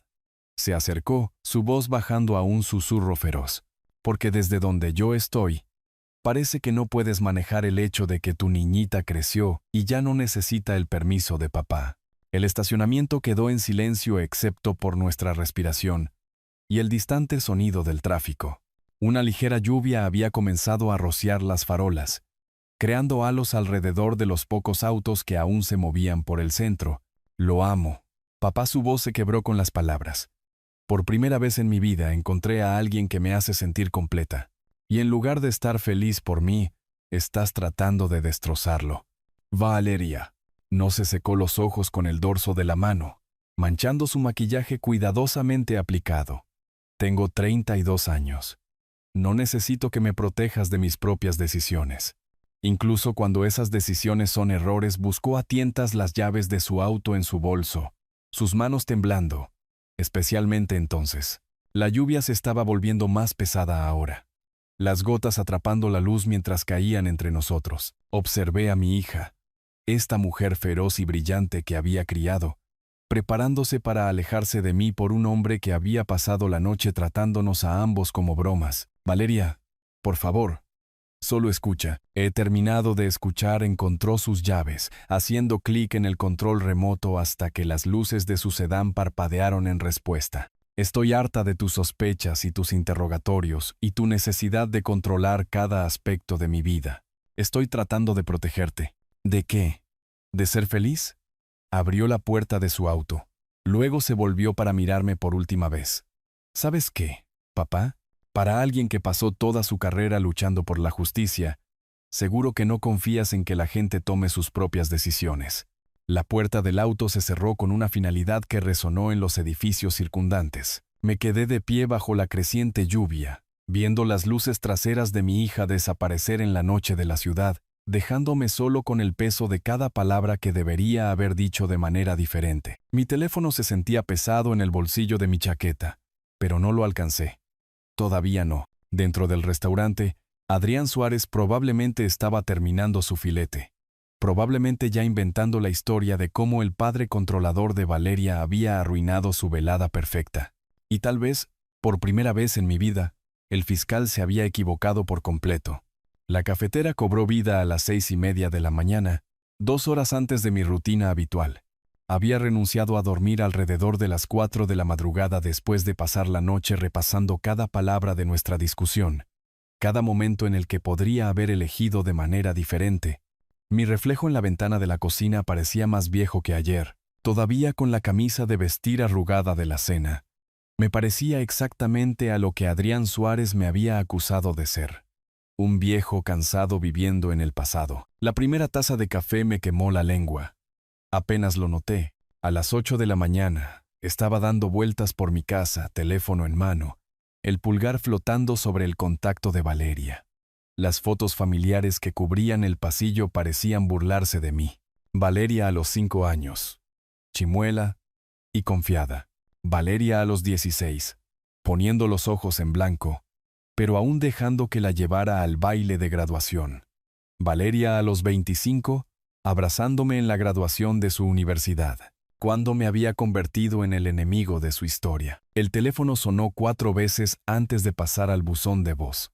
Se acercó, su voz bajando a un susurro feroz. Porque desde donde yo estoy, parece que no puedes manejar el hecho de que tu niñita creció y ya no necesita el permiso de papá. El estacionamiento quedó en silencio excepto por nuestra respiración y el distante sonido del tráfico. Una ligera lluvia había comenzado a rociar las farolas, creando halos alrededor de los pocos autos que aún se movían por el centro. Lo amo. Papá, su voz se quebró con las palabras. Por primera vez en mi vida encontré a alguien que me hace sentir completa. Y en lugar de estar feliz por mí, estás tratando de destrozarlo. Valeria. No se secó los ojos con el dorso de la mano, manchando su maquillaje cuidadosamente aplicado. Tengo 32 años. No necesito que me protejas de mis propias decisiones. Incluso cuando esas decisiones son errores, buscó a tientas las llaves de su auto en su bolso, sus manos temblando. especialmente entonces. La lluvia se estaba volviendo más pesada ahora, las gotas atrapando la luz mientras caían entre nosotros. Observé a mi hija, esta mujer feroz y brillante que había criado, preparándose para alejarse de mí por un hombre que había pasado la noche tratándonos a ambos como bromas. Valeria, por favor, solo escucha. He terminado de escuchar. Encontró sus llaves, haciendo clic en el control remoto hasta que las luces de su sedán parpadearon en respuesta. Estoy harta de tus sospechas y tus interrogatorios y tu necesidad de controlar cada aspecto de mi vida. Estoy tratando de protegerte. ¿De qué? ¿De ser feliz? Abrió la puerta de su auto. Luego se volvió para mirarme por última vez. ¿Sabes qué, papá? Para alguien que pasó toda su carrera luchando por la justicia, seguro que no confías en que la gente tome sus propias decisiones. La puerta del auto se cerró con una finalidad que resonó en los edificios circundantes. Me quedé de pie bajo la creciente lluvia, viendo las luces traseras de mi hija desaparecer en la noche de la ciudad, dejándome solo con el peso de cada palabra que debería haber dicho de manera diferente. Mi teléfono se sentía pesado en el bolsillo de mi chaqueta, pero no lo alcancé. Todavía no. Dentro del restaurante, Adrián Suárez probablemente estaba terminando su filete. Probablemente ya inventando la historia de cómo el padre controlador de Valeria había arruinado su velada perfecta. Y tal vez, por primera vez en mi vida, el fiscal se había equivocado por completo. La cafetera cobró vida a las 6:30 de la mañana, 2 horas antes de mi rutina habitual. Había renunciado a dormir alrededor de las 4 de la madrugada después de pasar la noche repasando cada palabra de nuestra discusión, cada momento en el que podría haber elegido de manera diferente. Mi reflejo en la ventana de la cocina parecía más viejo que ayer, todavía con la camisa de vestir arrugada de la cena. Me parecía exactamente a lo que Adrián Suárez me había acusado de ser. Un viejo cansado viviendo en el pasado. La primera taza de café me quemó la lengua. Apenas lo noté. A las 8 de la mañana, estaba dando vueltas por mi casa, teléfono en mano, el pulgar flotando sobre el contacto de Valeria. Las fotos familiares que cubrían el pasillo parecían burlarse de mí. Valeria a los 5 años, chimuela y confiada. Valeria a los 16, poniendo los ojos en blanco, pero aún dejando que la llevara al baile de graduación. Valeria a los 25, abrazándome en la graduación de su universidad. Cuando me había convertido en el enemigo de su historia. El teléfono sonó 4 veces antes de pasar al buzón de voz.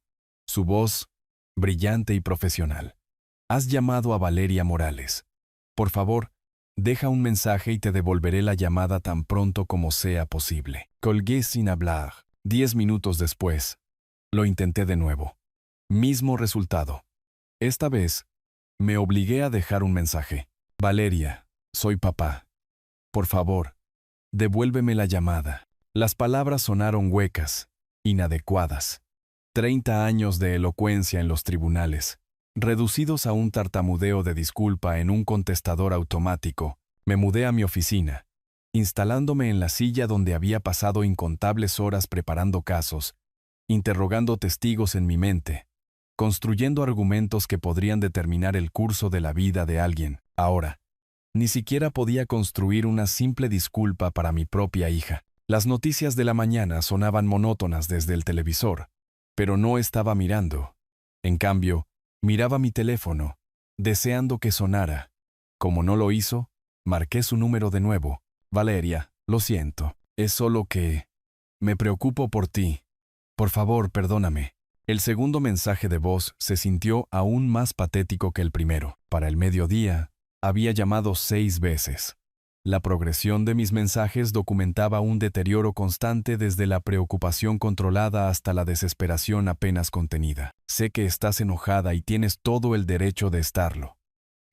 Su voz, brillante y profesional. Has llamado a Valeria Morales. Por favor, deja un mensaje y te devolveré la llamada tan pronto como sea posible. Colgué sin hablar. 10 minutos después, lo intenté de nuevo. Mismo resultado. Esta vez, me obligué a dejar un mensaje. Valeria, soy papá. Por favor, devuélveme la llamada. Las palabras sonaron huecas, inadecuadas. 30 años de elocuencia en los tribunales, reducidos a un tartamudeo de disculpa en un contestador automático. Me mudé a mi oficina, instalándome en la silla donde había pasado incontables horas preparando casos, interrogando testigos en mi mente, construyendo argumentos que podrían determinar el curso de la vida de alguien. Ahora, ni siquiera podía construir una simple disculpa para mi propia hija. Las noticias de la mañana sonaban monótonas desde el televisor, pero no estaba mirando. En cambio, miraba mi teléfono, deseando que sonara. Como no lo hizo, marqué su número de nuevo. Valeria, lo siento, es solo que... me preocupo por ti. Por favor, perdóname. El segundo mensaje de voz se sintió aún más patético que el primero. Para el mediodía, había llamado 6 veces. La progresión de mis mensajes documentaba un deterioro constante desde la preocupación controlada hasta la desesperación apenas contenida. Sé que estás enojada y tienes todo el derecho de estarlo.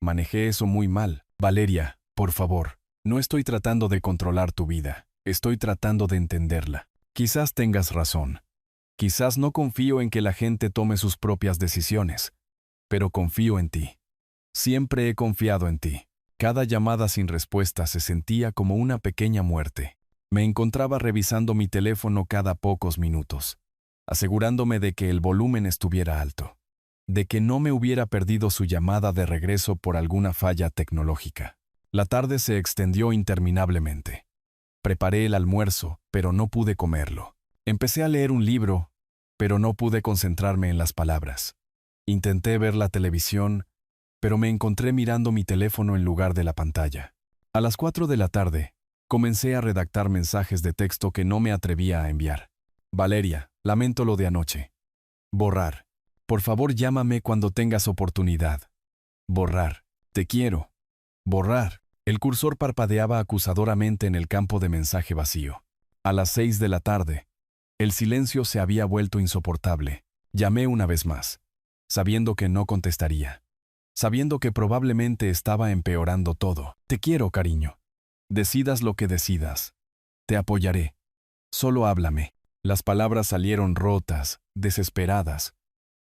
Manejé eso muy mal. Valeria, por favor, no estoy tratando de controlar tu vida. Estoy tratando de entenderla. Quizás tengas razón. Quizás no confío en que la gente tome sus propias decisiones, pero confío en ti. Siempre he confiado en ti. Cada llamada sin respuesta se sentía como una pequeña muerte. Me encontraba revisando mi teléfono cada pocos minutos, asegurándome de que el volumen estuviera alto, de que no me hubiera perdido su llamada de regreso por alguna falla tecnológica. La tarde se extendió interminablemente. Preparé el almuerzo, pero no pude comerlo. Empecé a leer un libro, pero no pude concentrarme en las palabras. Intenté ver la televisión, pero me encontré mirando mi teléfono en lugar de la pantalla. A las 4 de la tarde, comencé a redactar mensajes de texto que no me atrevía a enviar. Valeria, lamento lo de anoche. Borrar. Por favor, llámame cuando tengas oportunidad. Borrar. Te quiero. Borrar. El cursor parpadeaba acusadoramente en el campo de mensaje vacío. A las 6 de la tarde, el silencio se había vuelto insoportable. Llamé una vez más, sabiendo que no contestaría. Sabiendo que probablemente estaba empeorando todo. Te quiero, cariño. Decidas lo que decidas. Te apoyaré. Solo háblame. Las palabras salieron rotas, desesperadas.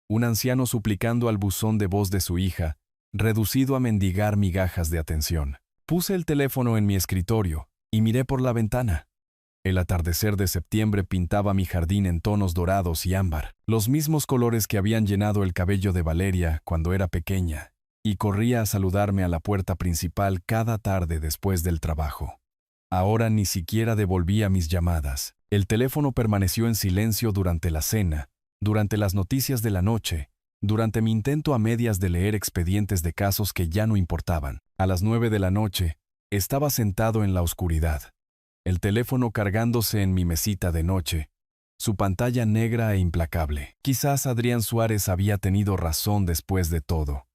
Un anciano suplicando al buzón de voz de su hija, reducido a mendigar migajas de atención. Puse el teléfono en mi escritorio y miré por la ventana. El atardecer de septiembre pintaba mi jardín en tonos dorados y ámbar, los mismos colores que habían llenado el cabello de Valeria cuando era pequeña, y corría a saludarme a la puerta principal cada tarde después del trabajo. Ahora ni siquiera devolvía mis llamadas. El teléfono permaneció en silencio durante la cena, durante las noticias de la noche, durante mi intento a medias de leer expedientes de casos que ya no importaban. A las 9 de la noche, estaba sentado en la oscuridad, el teléfono cargándose en mi mesita de noche, su pantalla negra e implacable. Quizás Adrián Suárez había tenido razón después de todo.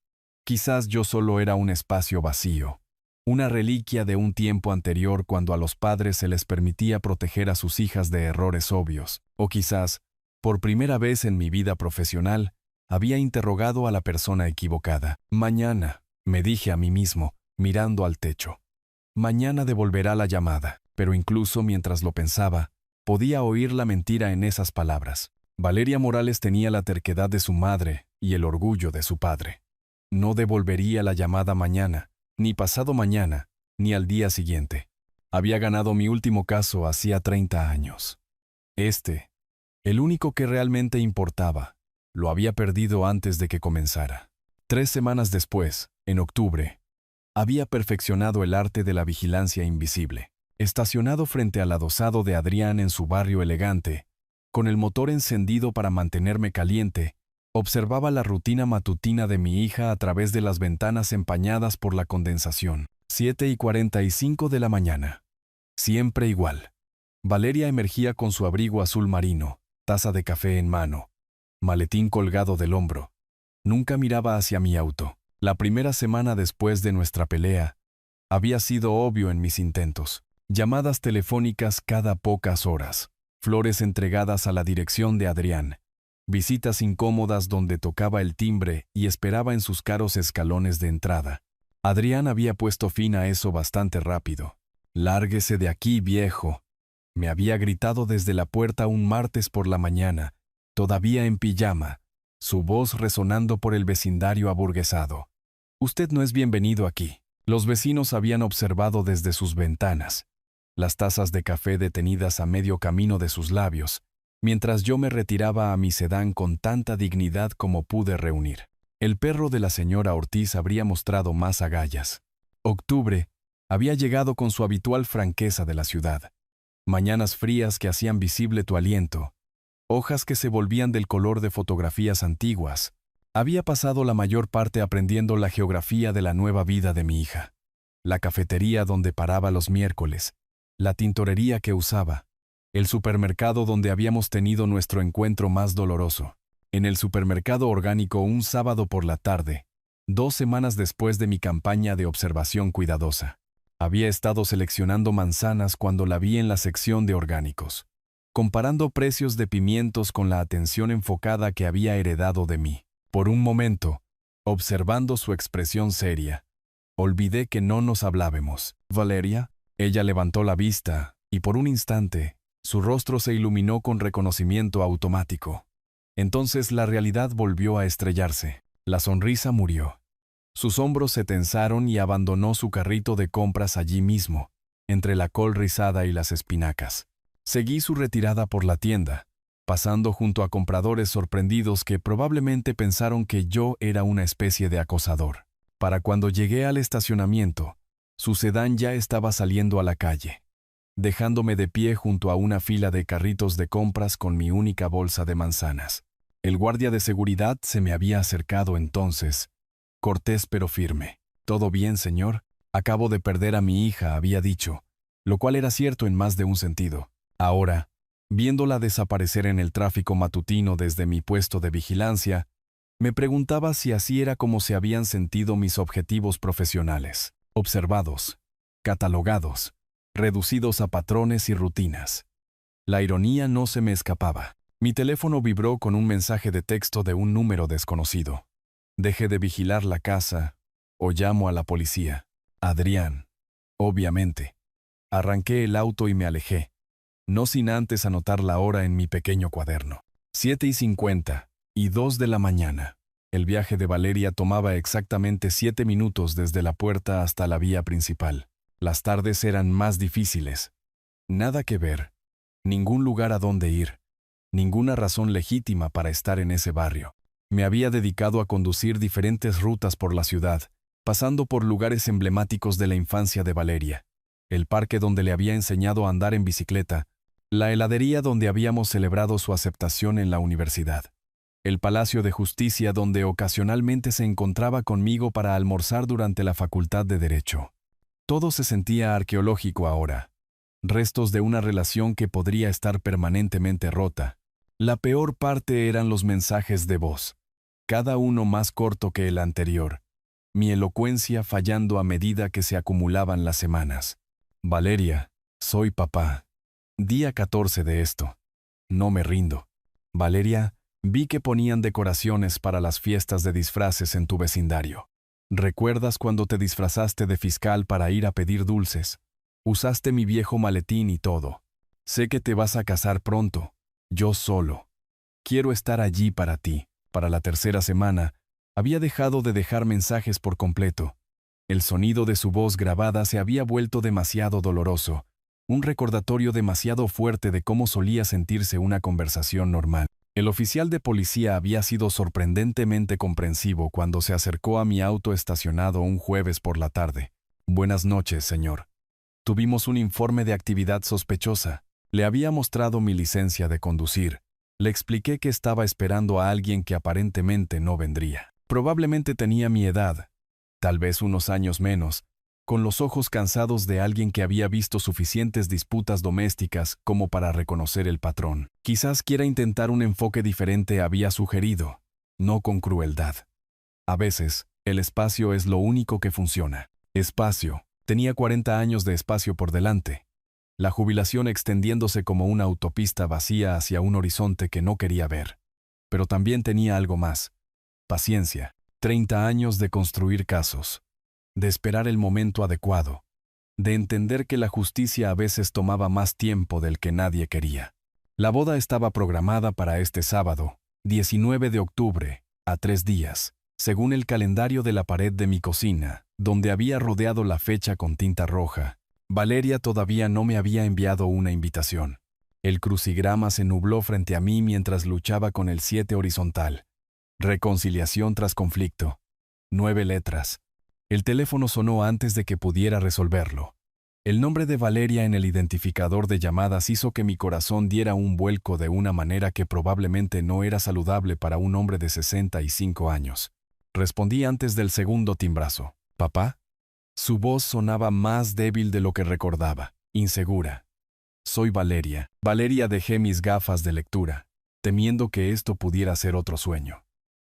Quizás yo solo era un espacio vacío, una reliquia de un tiempo anterior cuando a los padres se les permitía proteger a sus hijas de errores obvios. O quizás, por primera vez en mi vida profesional, había interrogado a la persona equivocada. Mañana, me dije a mí mismo, mirando al techo. Mañana devolverá la llamada, pero incluso mientras lo pensaba, podía oír la mentira en esas palabras. Valeria Morales tenía la terquedad de su madre y el orgullo de su padre. No devolvería la llamada mañana, ni pasado mañana, ni al día siguiente. Había ganado mi último caso hacía 30 años. El único que realmente importaba, lo había perdido antes de que comenzara. 3 semanas después, en octubre, había perfeccionado el arte de la vigilancia invisible. Estacionado frente al adosado de Adrián en su barrio elegante, con el motor encendido para mantenerme caliente, observaba la rutina matutina de mi hija a través de las ventanas empañadas por la condensación. 7:45 de la mañana. Siempre igual. Valeria emergía con su abrigo azul marino, taza de café en mano, maletín colgado del hombro. Nunca miraba hacia mi auto. La primera semana después de nuestra pelea, había sido obvio en mis intentos. Llamadas telefónicas cada pocas horas, flores entregadas a la dirección de Adrián, visitas incómodas donde tocaba el timbre y esperaba en sus caros escalones de entrada. Adrián había puesto fin a eso bastante rápido. «Lárguese de aquí, viejo», me había gritado desde la puerta un martes por la mañana, todavía en pijama, su voz resonando por el vecindario aburguesado. «Usted no es bienvenido aquí». Los vecinos habían observado desde sus ventanas, las tazas de café detenidas a medio camino de sus labios, mientras yo me retiraba a mi sedán con tanta dignidad como pude reunir. El perro de la señora Ortiz habría mostrado más agallas. Octubre había llegado con su habitual franqueza de la ciudad. Mañanas frías que hacían visible tu aliento, hojas que se volvían del color de fotografías antiguas. Había pasado la mayor parte aprendiendo la geografía de la nueva vida de mi hija. La cafetería donde paraba los miércoles, la tintorería que usaba, el supermercado donde habíamos tenido nuestro encuentro más doloroso. En el supermercado orgánico un sábado por la tarde, 2 semanas después de mi campaña de observación cuidadosa. Había estado seleccionando manzanas cuando la vi en la sección de orgánicos, comparando precios de pimientos con la atención enfocada que había heredado de mí. Por un momento, observando su expresión seria, olvidé que no nos hablábamos. «Valeria». Ella levantó la vista, y por un instante, su rostro se iluminó con reconocimiento automático. Entonces la realidad volvió a estrellarse. La sonrisa murió. Sus hombros se tensaron y abandonó su carrito de compras allí mismo, entre la col rizada y las espinacas. Seguí su retirada por la tienda, pasando junto a compradores sorprendidos que probablemente pensaron que yo era una especie de acosador. Para cuando llegué al estacionamiento, su sedán ya estaba saliendo a la calle. dejándome de pie junto a una fila de carritos de compras con mi única bolsa de manzanas. El guardia de seguridad se me había acercado entonces, cortés pero firme. «¿Todo bien, señor? Acabo de perder a mi hija», había dicho, lo cual era cierto en más de un sentido. Ahora, viéndola desaparecer en el tráfico matutino desde mi puesto de vigilancia, me preguntaba si así era como se habían sentido mis objetivos profesionales, observados, catalogados, reducidos a patrones y rutinas. La ironía no se me escapaba. Mi teléfono vibró con un mensaje de texto de un número desconocido. Dejé de vigilar la casa, o llamo a la policía. Adrián. Obviamente. Arranqué el auto y me alejé, no sin antes anotar la hora en mi pequeño cuaderno. 7:50 y 2 de la mañana. El viaje de Valeria tomaba exactamente 7 minutos desde la puerta hasta la vía principal. Las tardes eran más difíciles. Nada que ver. Ningún lugar a donde ir. Ninguna razón legítima para estar en ese barrio. Me había dedicado a conducir diferentes rutas por la ciudad, pasando por lugares emblemáticos de la infancia de Valeria. El parque donde le había enseñado a andar en bicicleta, la heladería donde habíamos celebrado su aceptación en la universidad, el Palacio de Justicia donde ocasionalmente se encontraba conmigo para almorzar durante la Facultad de Derecho. Todo se sentía arqueológico ahora. Restos de una relación que podría estar permanentemente rota. La peor parte eran los mensajes de voz, cada uno más corto que el anterior, mi elocuencia fallando a medida que se acumulaban las semanas. Valeria, soy papá. Día 14 de esto. No me rindo. Valeria, vi que ponían decoraciones para las fiestas de disfraces en tu vecindario. ¿Recuerdas cuando te disfrazaste de fiscal para ir a pedir dulces? Usaste mi viejo maletín y todo. Sé que te vas a casar pronto. Yo solo. Quiero estar allí para ti. Para la tercera semana, había dejado de dejar mensajes por completo. El sonido de su voz grabada se había vuelto demasiado doloroso, un recordatorio demasiado fuerte de cómo solía sentirse una conversación normal. El oficial de policía había sido sorprendentemente comprensivo cuando se acercó a mi auto estacionado un jueves por la tarde. «Buenas noches, señor. Tuvimos un informe de actividad sospechosa. Le había mostrado mi licencia de conducir. Le expliqué que estaba esperando a alguien que aparentemente no vendría. Probablemente tenía mi edad, tal vez unos años menos, con los ojos cansados de alguien que había visto suficientes disputas domésticas como para reconocer el patrón. Quizás quiera intentar un enfoque diferente, había sugerido, no con crueldad. A veces, el espacio es lo único que funciona. Espacio. Tenía 40 años de espacio por delante. La jubilación extendiéndose como una autopista vacía hacia un horizonte que no quería ver. Pero también tenía algo más. Paciencia. 30 años de construir casos. De esperar el momento adecuado. De entender que la justicia a veces tomaba más tiempo del que nadie quería. La boda estaba programada para este sábado, 19 de octubre, a 3 días, según el calendario de la pared de mi cocina, donde había rodeado la fecha con tinta roja. Valeria todavía no me había enviado una invitación. El crucigrama se nubló frente a mí mientras luchaba con el 7 horizontal. Reconciliación tras conflicto. 9 letras. El teléfono sonó antes de que pudiera resolverlo. El nombre de Valeria en el identificador de llamadas hizo que mi corazón diera un vuelco de una manera que probablemente no era saludable para un hombre de 65 años. Respondí antes del segundo timbrazo. ¿Papá? Su voz sonaba más débil de lo que recordaba, insegura. Soy Valeria. Valeria, dejé mis gafas de lectura, temiendo que esto pudiera ser otro sueño.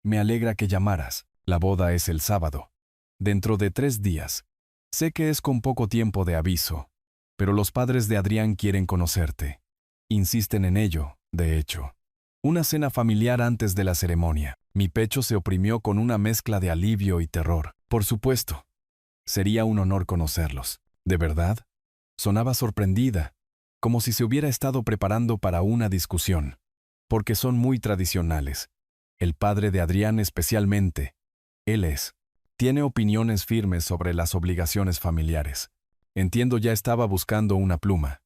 Me alegra que llamaras. La boda es el sábado. Dentro de 3 días. Sé que es con poco tiempo de aviso, pero los padres de Adrián quieren conocerte. Insisten en ello, de hecho. Una cena familiar antes de la ceremonia. Mi pecho se oprimió con una mezcla de alivio y terror. Por supuesto. Sería un honor conocerlos. ¿De verdad? Sonaba sorprendida, como si se hubiera estado preparando para una discusión. Porque son muy tradicionales. El padre de Adrián especialmente. Tiene opiniones firmes sobre las obligaciones familiares. Entiendo, ya estaba buscando una pluma.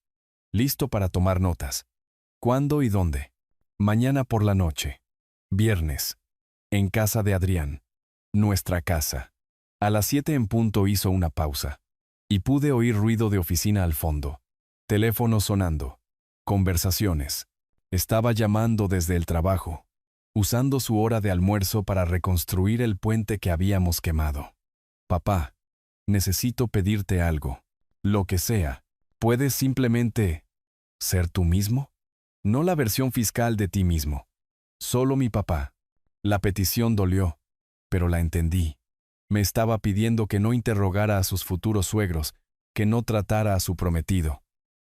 Listo para tomar notas. ¿Cuándo y dónde? Mañana por la noche. Viernes. En casa de Adrián. Nuestra casa. A las 7 en punto hizo una pausa. Y pude oír ruido de oficina al fondo. Teléfono sonando. Conversaciones. Estaba llamando desde el trabajo, usando su hora de almuerzo para reconstruir el puente que habíamos quemado. Papá, necesito pedirte algo. Lo que sea. ¿Puedes simplemente ser tú mismo? No la versión fiscal de ti mismo. Solo mi papá. La petición dolió, pero la entendí. Me estaba pidiendo que no interrogara a sus futuros suegros, que no tratara a su prometido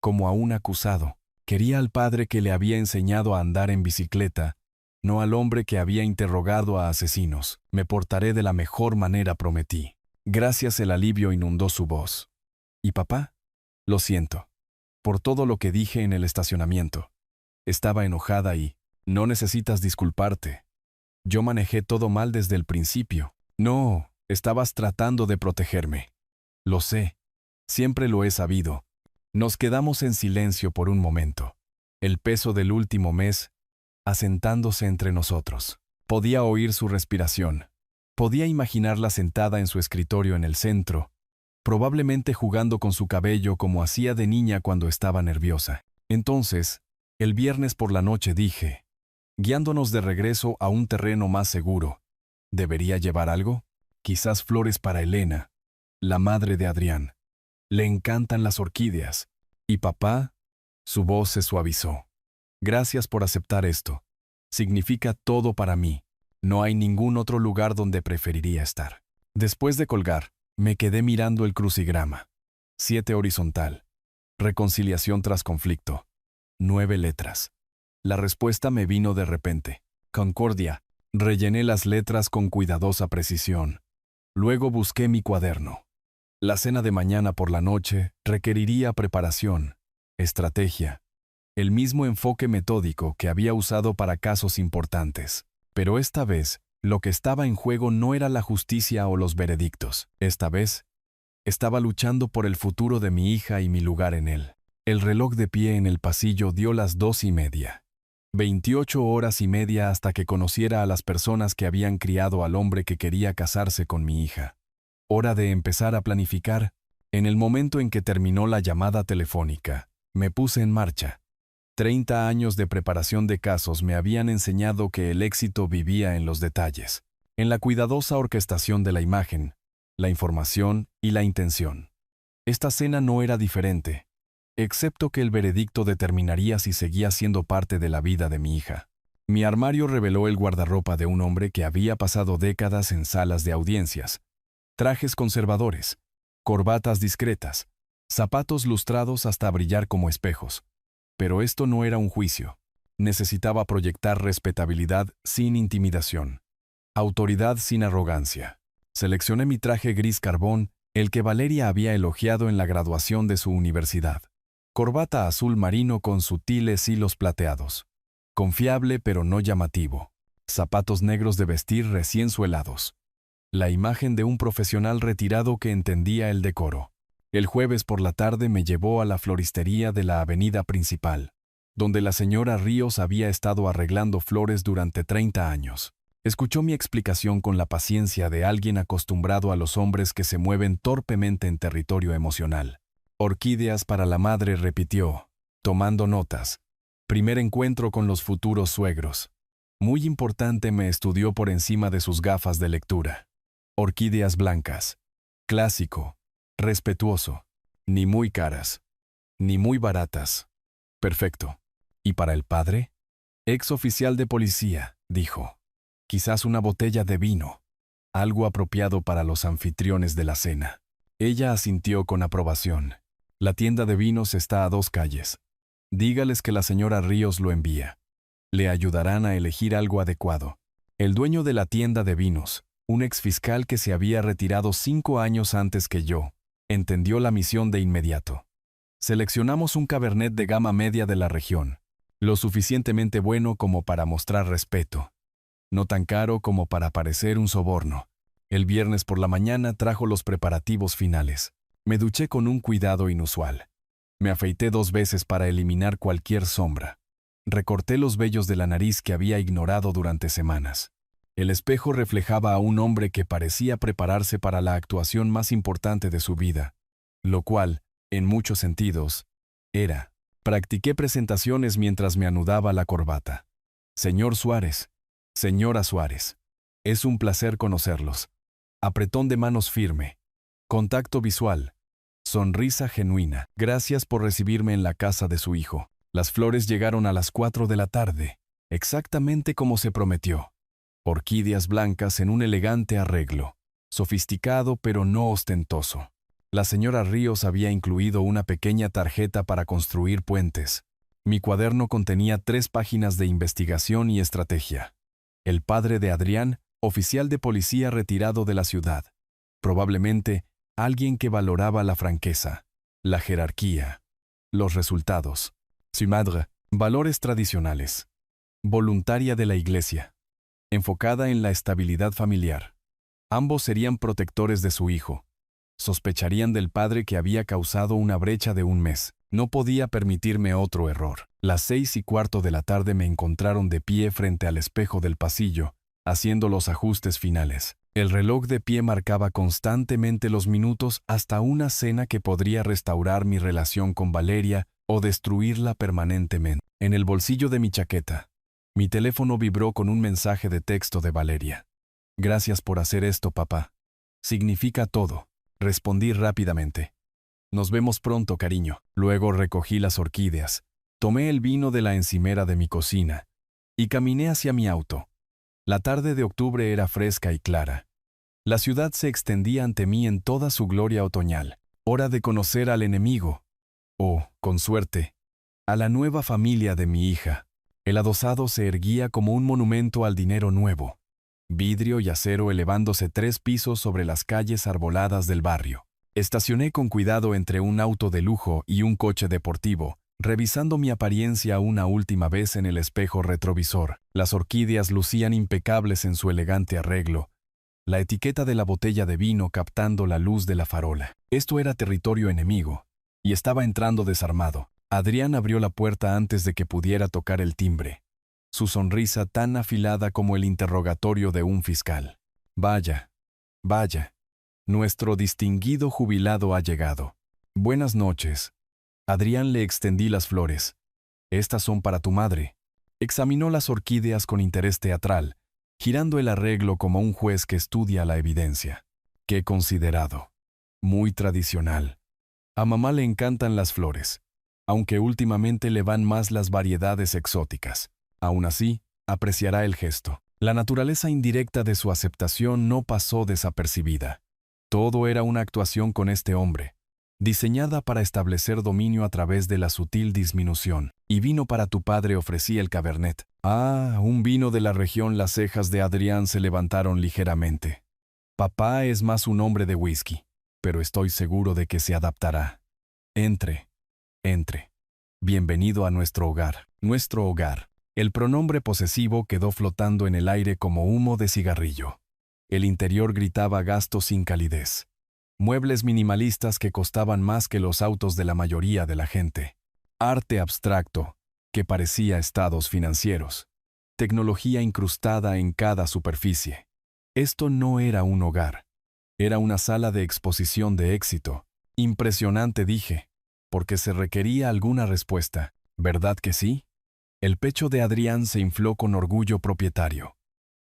como a un acusado. Quería al padre que le había enseñado a andar en bicicleta, no al hombre que había interrogado a asesinos. Me portaré de la mejor manera, prometí. Gracias, el alivio inundó su voz. ¿Y papá? Lo siento. Por todo lo que dije en el estacionamiento. Estaba enojada y, no necesitas disculparte. Yo manejé todo mal desde el principio. No, estabas tratando de protegerme. Lo sé. Siempre lo he sabido. Nos quedamos en silencio por un momento. El peso del último mes, asentándose entre nosotros. Podía oír su respiración. Podía imaginarla sentada en su escritorio en el centro, probablemente jugando con su cabello como hacía de niña cuando estaba nerviosa. Entonces, el viernes por la noche dije, guiándonos de regreso a un terreno más seguro, ¿debería llevar algo? Quizás flores para Elena, la madre de Adrián. Le encantan las orquídeas. ¿Y papá? Su voz se suavizó. Gracias por aceptar esto. Significa todo para mí. No hay ningún otro lugar donde preferiría estar. Después de colgar, me quedé mirando el crucigrama. 7 horizontal. Reconciliación tras conflicto. 9 letras. La respuesta me vino de repente. Concordia. Rellené las letras con cuidadosa precisión. Luego busqué mi cuaderno. La cena de mañana por la noche requeriría preparación, estrategia, el mismo enfoque metódico que había usado para casos importantes. Pero esta vez, lo que estaba en juego no era la justicia o los veredictos. Esta vez, estaba luchando por el futuro de mi hija y mi lugar en él. El reloj de pie en el pasillo dio las 2:30. 28 horas y media hasta que conociera a las personas que habían criado al hombre que quería casarse con mi hija. Hora de empezar a planificar. En el momento en que terminó la llamada telefónica, me puse en marcha. 30 años de preparación de casos me habían enseñado que el éxito vivía en los detalles, en la cuidadosa orquestación de la imagen, la información y la intención. Esta cena no era diferente, excepto que el veredicto determinaría si seguía siendo parte de la vida de mi hija. Mi armario reveló el guardarropa de un hombre que había pasado décadas en salas de audiencias. Trajes conservadores, corbatas discretas, zapatos lustrados hasta brillar como espejos. Pero esto no era un juicio. Necesitaba proyectar respetabilidad sin intimidación, autoridad sin arrogancia. Seleccioné mi traje gris carbón, el que Valeria había elogiado en la graduación de su universidad. Corbata azul marino con sutiles hilos plateados. Confiable pero no llamativo. Zapatos negros de vestir recién suelados. La imagen de un profesional retirado que entendía el decoro. El jueves por la tarde me llevó a la floristería de la avenida principal, donde la señora Ríos había estado arreglando flores durante 30 años. Escuchó mi explicación con la paciencia de alguien acostumbrado a los hombres que se mueven torpemente en territorio emocional. Orquídeas para la madre, repitió, tomando notas. Primer encuentro con los futuros suegros. Muy importante, me estudió por encima de sus gafas de lectura. Orquídeas blancas. Clásico. Respetuoso. Ni muy caras. Ni muy baratas. Perfecto. ¿Y para el padre? Ex oficial de policía, dijo. Quizás una botella de vino. Algo apropiado para los anfitriones de la cena. Ella asintió con aprobación. La tienda de vinos está a 2 calles. Dígales que la señora Ríos lo envía. Le ayudarán a elegir algo adecuado. El dueño de la tienda de vinos, un exfiscal que se había retirado 5 años antes que yo, entendió la misión de inmediato. Seleccionamos un cabernet de gama media de la región, lo suficientemente bueno como para mostrar respeto, no tan caro como para parecer un soborno. El viernes por la mañana trajo los preparativos finales. Me duché con un cuidado inusual. Me afeité 2 veces para eliminar cualquier sombra. Recorté los vellos de la nariz que había ignorado durante semanas. El espejo reflejaba a un hombre que parecía prepararse para la actuación más importante de su vida, lo cual, en muchos sentidos, Practiqué presentaciones mientras me anudaba la corbata. Señor Suárez, señora Suárez, es un placer conocerlos. Apretón de manos firme. Contacto visual. Sonrisa genuina. Gracias por recibirme en la casa de su hijo. Las flores llegaron a las 4 de la tarde, exactamente como se prometió. Orquídeas blancas en un elegante arreglo. Sofisticado pero no ostentoso. La señora Ríos había incluido una pequeña tarjeta para construir puentes. Mi cuaderno contenía 3 páginas de investigación y estrategia. El padre de Adrián, oficial de policía retirado de la ciudad. Probablemente alguien que valoraba la franqueza, la jerarquía, los resultados. Su madre, valores tradicionales. Voluntaria de la iglesia. Enfocada en la estabilidad familiar. Ambos serían protectores de su hijo. Sospecharían del padre que había causado una brecha de 1 mes. No podía permitirme otro error. Las 6:15 de la tarde me encontraron de pie frente al espejo del pasillo, haciendo los ajustes finales. El reloj de pie marcaba constantemente los minutos hasta una cena que podría restaurar mi relación con Valeria o destruirla permanentemente. En el bolsillo de mi chaqueta, mi teléfono vibró con un mensaje de texto de Valeria. Gracias por hacer esto, papá. Significa todo. Respondí rápidamente. Nos vemos pronto, cariño. Luego recogí las orquídeas, tomé el vino de la encimera de mi cocina y caminé hacia mi auto. La tarde de octubre era fresca y clara. La ciudad se extendía ante mí en toda su gloria otoñal. Hora de conocer al enemigo. O, con suerte, a la nueva familia de mi hija. El adosado se erguía como un monumento al dinero nuevo. Vidrio y acero elevándose 3 pisos sobre las calles arboladas del barrio. Estacioné con cuidado entre un auto de lujo y un coche deportivo, revisando mi apariencia una última vez en el espejo retrovisor. Las orquídeas lucían impecables en su elegante arreglo, la etiqueta de la botella de vino captando la luz de la farola. Esto era territorio enemigo, y estaba entrando desarmado. Adrián abrió la puerta antes de que pudiera tocar el timbre. Su sonrisa tan afilada como el interrogatorio de un fiscal. Vaya, vaya, nuestro distinguido jubilado ha llegado. Buenas noches. Adrián le extendí las flores. Estas son para tu madre. Examinó las orquídeas con interés teatral, girando el arreglo como un juez que estudia la evidencia. Qué considerado. Muy tradicional. A mamá le encantan las flores, aunque últimamente le van más las variedades exóticas. Aún así, apreciará el gesto. La naturaleza indirecta de su aceptación no pasó desapercibida. Todo era una actuación con este hombre, diseñada para establecer dominio a través de la sutil disminución. Y vino para tu padre, ofrecí el Cabernet. Ah, un vino de la región. Las cejas de Adrián se levantaron ligeramente. Papá es más un hombre de whisky, pero estoy seguro de que se adaptará. Entre. Bienvenido a nuestro hogar. Nuestro hogar. El pronombre posesivo quedó flotando en el aire como humo de cigarrillo. El interior gritaba gasto sin calidez. Muebles minimalistas que costaban más que los autos de la mayoría de la gente. Arte abstracto, que parecía estados financieros. Tecnología incrustada en cada superficie. Esto no era un hogar. Era una sala de exposición de éxito. Impresionante, dije, porque se requería alguna respuesta. ¿Verdad que sí? El pecho de Adrián se infló con orgullo propietario.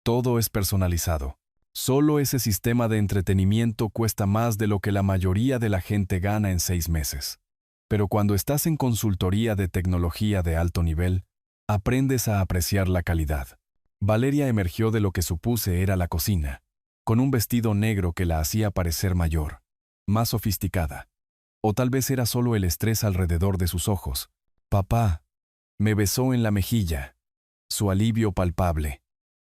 Todo es personalizado. Solo ese sistema de entretenimiento cuesta más de lo que la mayoría de la gente gana en 6 meses. Pero cuando estás en consultoría de tecnología de alto nivel, aprendes a apreciar la calidad. Valeria emergió de lo que supuse era la cocina, con un vestido negro que la hacía parecer mayor, más sofisticada. O tal vez era solo el estrés alrededor de sus ojos. Papá. Me besó en la mejilla. Su alivio palpable.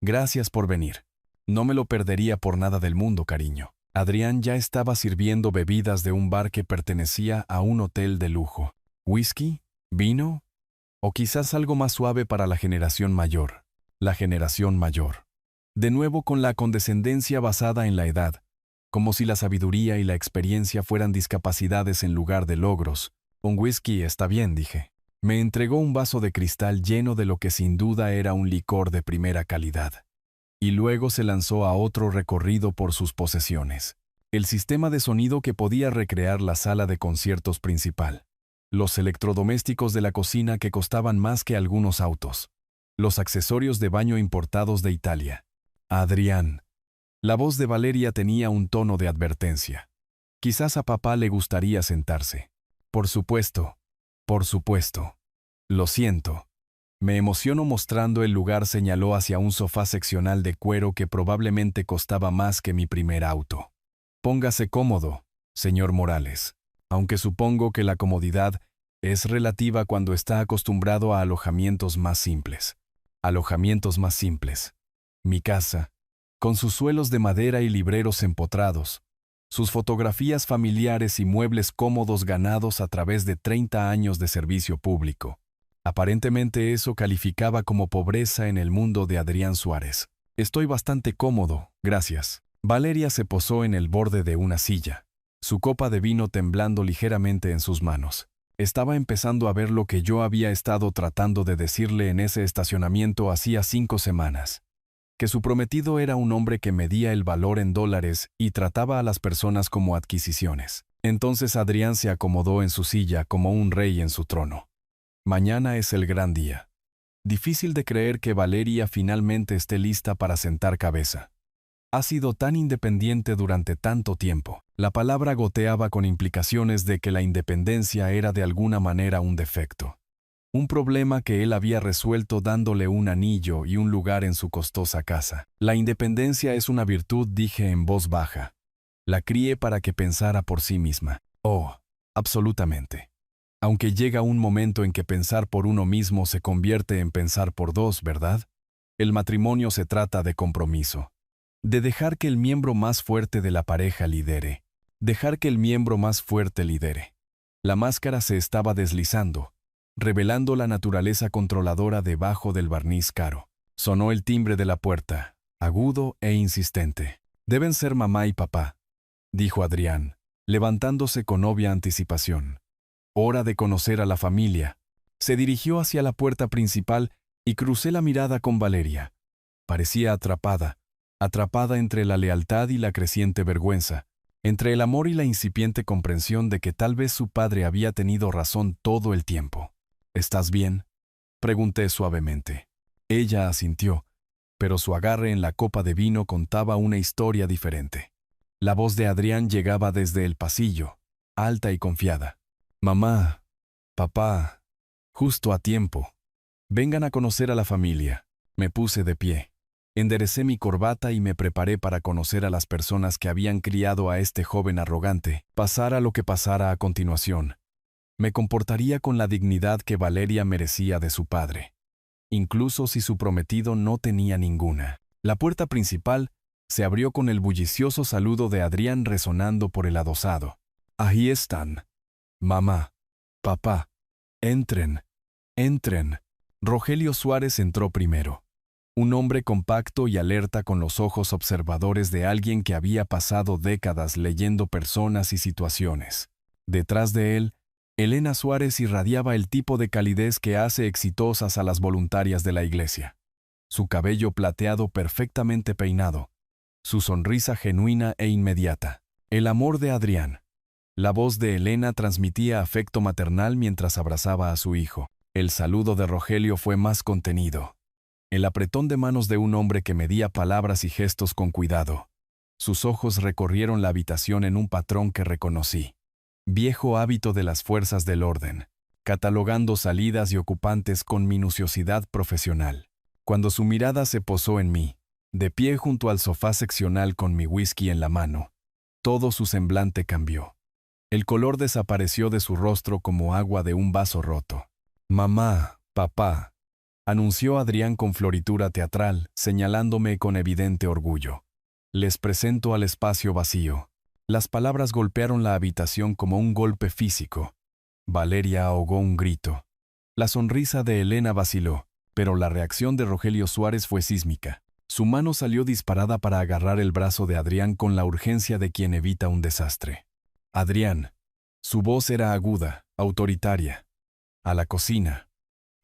Gracias por venir. No me lo perdería por nada del mundo, cariño. Adrián ya estaba sirviendo bebidas de un bar que pertenecía a un hotel de lujo. ¿Whisky? ¿Vino? O quizás algo más suave para la generación mayor. La generación mayor. De nuevo con la condescendencia basada en la edad, como si la sabiduría y la experiencia fueran discapacidades en lugar de logros. Un whisky está bien, dije. Me entregó un vaso de cristal lleno de lo que sin duda era un licor de primera calidad. Y luego se lanzó a otro recorrido por sus posesiones. El sistema de sonido que podía recrear la sala de conciertos principal. los electrodomésticos de la cocina que costaban más que algunos autos, los accesorios de baño importados de Italia. Adrián. La voz de Valeria tenía un tono de advertencia. Quizás a papá le gustaría sentarse. Por supuesto. Por supuesto. Lo siento. Me emociono mostrando el lugar. Señaló hacia un sofá seccional de cuero que probablemente costaba más que mi primer auto. Póngase cómodo, señor Morales, aunque supongo que la comodidad es relativa cuando está acostumbrado a alojamientos más simples. Alojamientos más simples. Mi casa, con sus suelos de madera y libreros empotrados, sus fotografías familiares y muebles cómodos ganados a través de 30 años de servicio público. Aparentemente eso calificaba como pobreza en el mundo de Adrián Suárez. Estoy bastante cómodo, gracias. Valeria se posó en el borde de una silla, su copa de vino temblando ligeramente en sus manos. Estaba empezando a ver lo que yo había estado tratando de decirle en ese estacionamiento hacía 5 semanas. Que su prometido era un hombre que medía el valor en dólares y trataba a las personas como adquisiciones. Entonces Adrián se acomodó en su silla como un rey en su trono. Mañana es el gran día. Difícil de creer que Valeria finalmente esté lista para sentar cabeza. Ha sido tan independiente durante tanto tiempo. La palabra goteaba con implicaciones de que la independencia era de alguna manera un defecto. Un problema que él había resuelto dándole un anillo y un lugar en su costosa casa. La independencia es una virtud, dije en voz baja. La crié para que pensara por sí misma. Oh, absolutamente. Aunque llega un momento en que pensar por uno mismo se convierte en pensar por dos, ¿verdad? El matrimonio se trata de compromiso. De dejar que el miembro más fuerte de la pareja lidere. Dejar que el miembro más fuerte lidere. La máscara se estaba deslizando, revelando la naturaleza controladora debajo del barniz caro. Sonó el timbre de la puerta, agudo e insistente. Deben ser mamá y papá, dijo Adrián, levantándose con obvia anticipación. Hora de conocer a la familia. Se dirigió hacia la puerta principal y crucé la mirada con Valeria. Parecía atrapada entre la lealtad y la creciente vergüenza, entre el amor y la incipiente comprensión de que tal vez su padre había tenido razón todo el tiempo. ¿Estás bien?, pregunté suavemente. Ella asintió, pero su agarre en la copa de vino contaba una historia diferente. La voz de Adrián llegaba desde el pasillo, alta y confiada. Mamá, papá, justo a tiempo. Vengan a conocer a la familia. Me puse de pie. Enderecé mi corbata y me preparé para conocer a las personas que habían criado a este joven arrogante. Pasara lo que pasara a continuación, me comportaría con la dignidad que Valeria merecía de su padre, incluso si su prometido no tenía ninguna. La puerta principal se abrió con el bullicioso saludo de Adrián resonando por el adosado. Ahí están. Mamá, papá, entren, entren. Rogelio Suárez entró primero. Un hombre compacto y alerta con los ojos observadores de alguien que había pasado décadas leyendo personas y situaciones. Detrás de él, Elena Suárez irradiaba el tipo de calidez que hace exitosas a las voluntarias de la iglesia. Su cabello plateado perfectamente peinado, su sonrisa genuina e inmediata. El amor de Adrián. La voz de Elena transmitía afecto maternal mientras abrazaba a su hijo. El saludo de Rogelio fue más contenido. El apretón de manos de un hombre que medía palabras y gestos con cuidado. Sus ojos recorrieron la habitación en un patrón que reconocí. Viejo hábito de las fuerzas del orden, catalogando salidas y ocupantes con minuciosidad profesional. Cuando su mirada se posó en mí, de pie junto al sofá seccional con mi whisky en la mano, todo su semblante cambió. El color desapareció de su rostro como agua de un vaso roto. Mamá, papá, anunció Adrián con floritura teatral, señalándome con evidente orgullo. Les presento al espacio vacío. Las palabras golpearon la habitación como un golpe físico. Valeria ahogó un grito. La sonrisa de Elena vaciló, pero la reacción de Rogelio Suárez fue sísmica. Su mano salió disparada para agarrar el brazo de Adrián con la urgencia de quien evita un desastre. Adrián. Su voz era aguda, autoritaria. A la cocina.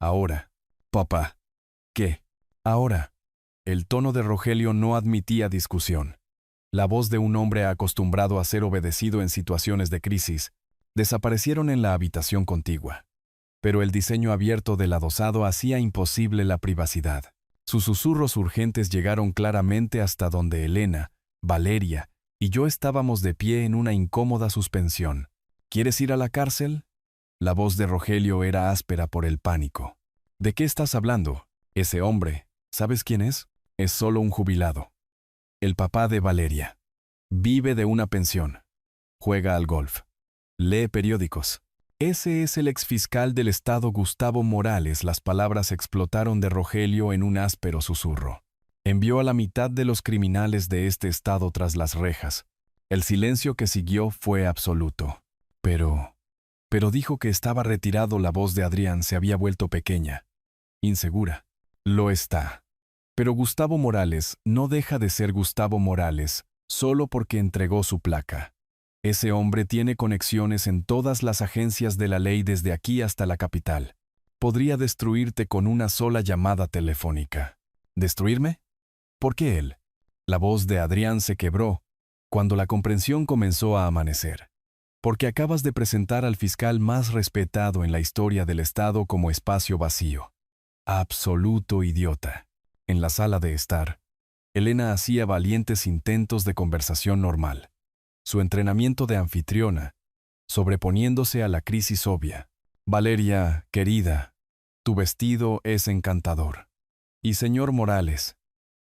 Ahora. Papá. ¿Qué? Ahora. El tono de Rogelio no admitía discusión. La voz de un hombre acostumbrado a ser obedecido en situaciones de crisis, Desaparecieron en la habitación contigua. Pero el diseño abierto del adosado hacía imposible la privacidad. Sus susurros urgentes llegaron claramente hasta donde Elena, Valeria y yo estábamos de pie en una incómoda suspensión. ¿Quieres ir a la cárcel? La voz de Rogelio era áspera por el pánico. ¿De qué estás hablando? Ese hombre, ¿sabes quién es? Es solo un jubilado. El papá de Valeria. Vive de una pensión. Juega al golf. Lee periódicos. Ese es el exfiscal del estado Gustavo Morales. Las palabras explotaron de Rogelio en un áspero susurro. Envió a la mitad de los criminales de este estado tras las rejas. El silencio que siguió fue absoluto. Pero dijo que estaba retirado. La voz de Adrián se había vuelto pequeña, insegura. Lo está. Pero Gustavo Morales no deja de ser Gustavo Morales solo porque entregó su placa. Ese hombre tiene conexiones en todas las agencias de la ley desde aquí hasta la capital. Podría destruirte con una sola llamada telefónica. ¿Destruirme? ¿Por qué él? La voz de Adrián se quebró cuando la comprensión comenzó a amanecer. Porque acabas de presentar al fiscal más respetado en la historia del Estado como espacio vacío. Absoluto idiota. En la sala de estar, Elena hacía valientes intentos de conversación normal. Su entrenamiento de anfitriona, sobreponiéndose a la crisis obvia. Valeria, querida, tu vestido es encantador. Y señor Morales,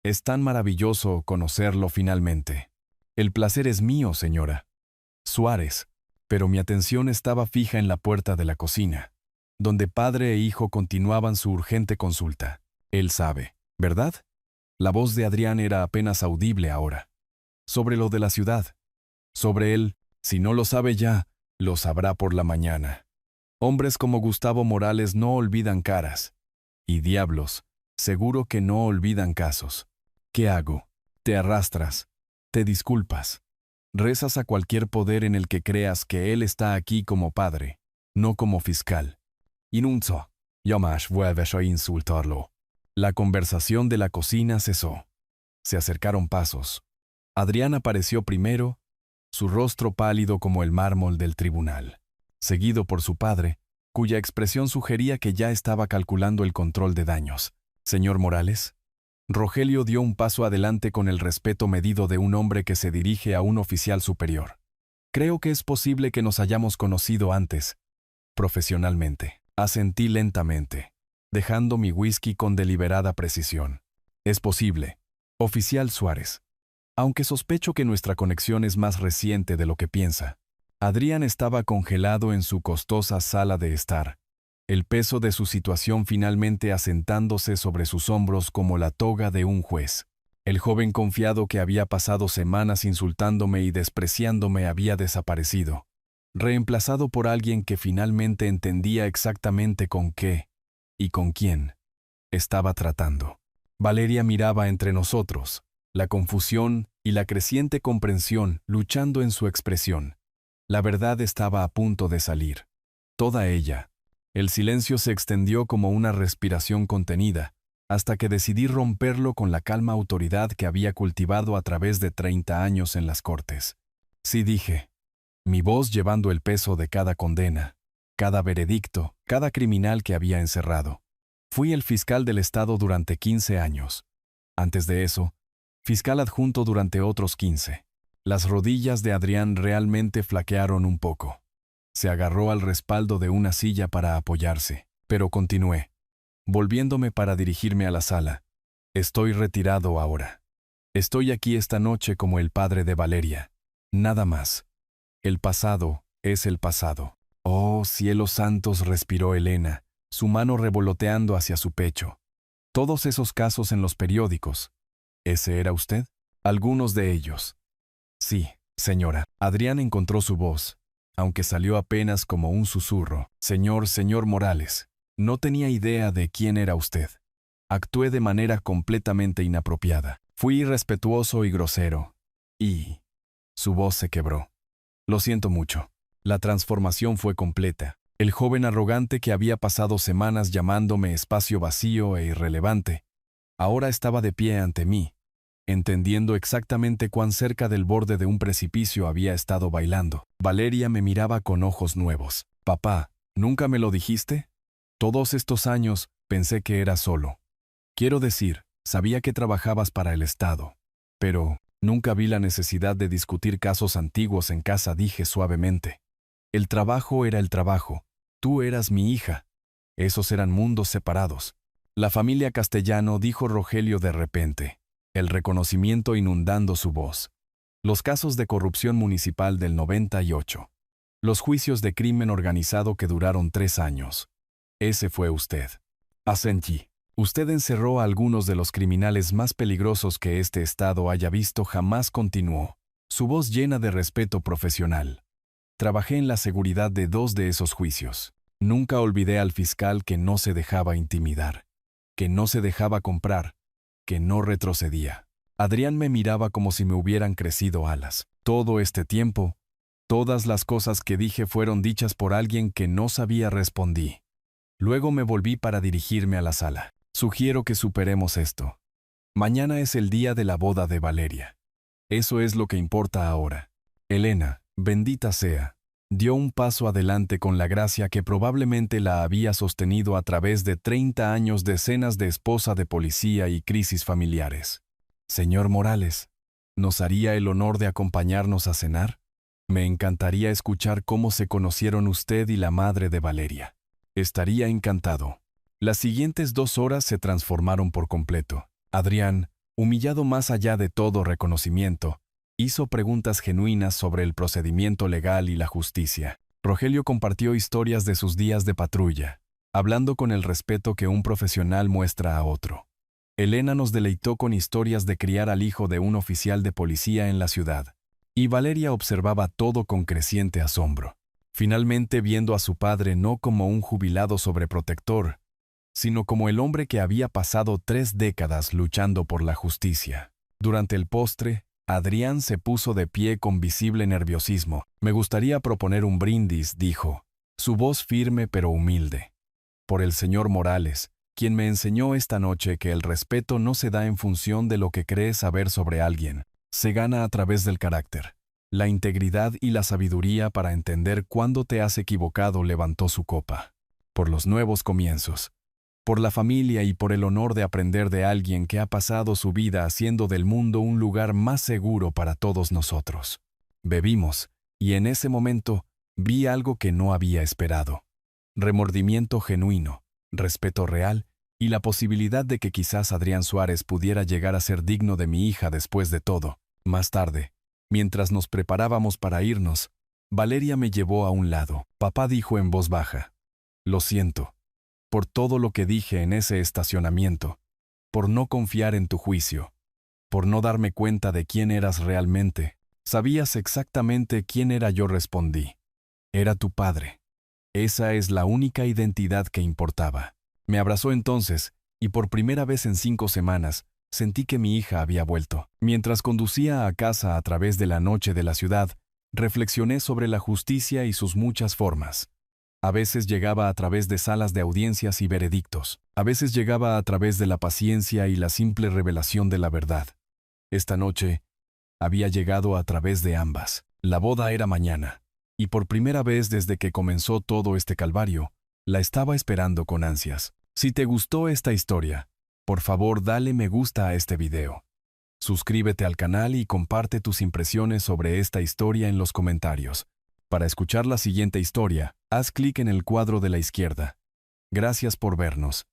es tan maravilloso conocerlo finalmente. El placer es mío, señora Suárez. Pero mi atención estaba fija en la puerta de la cocina, donde padre e hijo continuaban su urgente consulta. Él sabe, ¿verdad? La voz de Adrián era apenas audible ahora. Sobre lo de la ciudad. Sobre él, si no lo sabe ya, lo sabrá por la mañana. Hombres como Gustavo Morales no olvidan caras. Y diablos, seguro que no olvidan casos. ¿Qué hago? Te arrastras. Te disculpas. Rezas a cualquier poder en el que creas que él está aquí como padre, no como fiscal. Inunzo. Jamás vuelves a insultarlo. La conversación de la cocina cesó. Se acercaron pasos. Adrián apareció primero, su rostro pálido como el mármol del tribunal, seguido por su padre, cuya expresión sugería que ya estaba calculando el control de daños. Señor Morales. Rogelio dio un paso adelante con el respeto medido de un hombre que se dirige a un oficial superior. Creo que es posible que nos hayamos conocido antes, profesionalmente. Asentí lentamente, dejando mi whisky con deliberada precisión. Es posible, oficial Suárez. Aunque sospecho que nuestra conexión es más reciente de lo que piensa. Adrián estaba congelado en su costosa sala de estar, el peso de su situación finalmente asentándose sobre sus hombros como la toga de un juez. El joven confiado que había pasado semanas insultándome y despreciándome había desaparecido, reemplazado por alguien que finalmente entendía exactamente con qué y con quién estaba tratando. Valeria miraba entre nosotros, la confusión y la creciente comprensión luchando en su expresión. La verdad estaba a punto de salir. Toda ella. El silencio se extendió como una respiración contenida, hasta que decidí romperlo con la calma autoridad que había cultivado a través de 30 años en las cortes. Sí, dije, mi voz llevando el peso de cada condena, cada veredicto, cada criminal que había encerrado. Fui el fiscal del Estado durante 15 años. Antes de eso, fiscal adjunto durante otros 15. Las rodillas de Adrián realmente flaquearon un poco. Se agarró al respaldo de una silla para apoyarse, pero continué, volviéndome para dirigirme a la sala. Estoy retirado ahora. Estoy aquí esta noche como el padre de Valeria. Nada más. El pasado es el pasado. Oh, cielos santos, respiró Elena, su mano revoloteando hacia su pecho. Todos esos casos en los periódicos. ¿Ese era usted? Algunos de ellos. Sí, señora. Adrián encontró su voz, aunque salió apenas como un susurro. Señor Morales, no tenía idea de quién era usted. Actué de manera completamente inapropiada. Fui irrespetuoso y grosero. Y su voz se quebró. Lo siento mucho. La transformación fue completa. El joven arrogante que había pasado semanas llamándome espacio vacío e irrelevante, ahora estaba de pie ante mí, entendiendo exactamente cuán cerca del borde de un precipicio había estado bailando. Valeria me miraba con ojos nuevos. «Papá, ¿nunca me lo dijiste? Todos estos años pensé que era solo. Quiero decir, sabía que trabajabas para el Estado. Pero nunca vi la necesidad de discutir casos antiguos en casa», dije suavemente. «El trabajo era el trabajo. Tú eras mi hija. Esos eran mundos separados». «La familia Castellano», dijo Rogelio de repente, el reconocimiento inundando su voz. «Los casos de corrupción municipal del 98. Los juicios de crimen organizado que duraron 3 años. Ese fue usted. Asentí. Usted encerró a algunos de los criminales más peligrosos que este Estado haya visto jamás», continuó, su voz llena de respeto profesional. «Trabajé en la seguridad de 2 de esos juicios. Nunca olvidé al fiscal que no se dejaba intimidar, que no se dejaba comprar, que no retrocedía. Adrián me miraba como si me hubieran crecido alas. Todo este tiempo, todas las cosas que dije fueron dichas por alguien que no sabía», respondí. Luego me volví para dirigirme a la sala. «Sugiero que superemos esto. Mañana es el día de la boda de Valeria. Eso es lo que importa ahora». Elena, bendita sea, dio un paso adelante con la gracia que probablemente la había sostenido a través de 30 años de escenas de esposa de policía y crisis familiares. «Señor Morales, ¿nos haría el honor de acompañarnos a cenar? Me encantaría escuchar cómo se conocieron usted y la madre de Valeria». «Estaría encantado». Las siguientes 2 horas se transformaron por completo. Adrián, humillado más allá de todo reconocimiento, hizo preguntas genuinas sobre el procedimiento legal y la justicia. Rogelio compartió historias de sus días de patrulla, hablando con el respeto que un profesional muestra a otro. Elena nos deleitó con historias de criar al hijo de un oficial de policía en la ciudad, y Valeria observaba todo con creciente asombro, finalmente viendo a su padre no como un jubilado sobreprotector, sino como el hombre que había pasado 3 décadas luchando por la justicia. Durante el postre, Adrián se puso de pie con visible nerviosismo. «Me gustaría proponer un brindis», dijo, su voz firme pero humilde. «Por el señor Morales, quien me enseñó esta noche que el respeto no se da en función de lo que crees saber sobre alguien. Se gana a través del carácter, la integridad y la sabiduría para entender cuándo te has equivocado», levantó su copa. «Por los nuevos comienzos, por la familia y por el honor de aprender de alguien que ha pasado su vida haciendo del mundo un lugar más seguro para todos nosotros». Bebimos, y en ese momento vi algo que no había esperado. Remordimiento genuino, respeto real y la posibilidad de que quizás Adrián Suárez pudiera llegar a ser digno de mi hija después de todo. Más tarde, mientras nos preparábamos para irnos, Valeria me llevó a un lado. «Papá», dijo en voz baja, «lo siento por todo lo que dije en ese estacionamiento, por no confiar en tu juicio, por no darme cuenta de quién eras realmente». «Sabías exactamente quién era yo», respondí. «Era tu padre. Esa es la única identidad que importaba». Me abrazó entonces, y por primera vez en 5 semanas, sentí que mi hija había vuelto. Mientras conducía a casa a través de la noche de la ciudad, reflexioné sobre la justicia y sus muchas formas. A veces llegaba a través de salas de audiencias y veredictos. A veces llegaba a través de la paciencia y la simple revelación de la verdad. Esta noche había llegado a través de ambas. La boda era mañana, y por primera vez desde que comenzó todo este calvario, la estaba esperando con ansias. Si te gustó esta historia, por favor dale me gusta a este video. Suscríbete al canal y comparte tus impresiones sobre esta historia en los comentarios. Para escuchar la siguiente historia, haz clic en el cuadro de la izquierda. Gracias por vernos.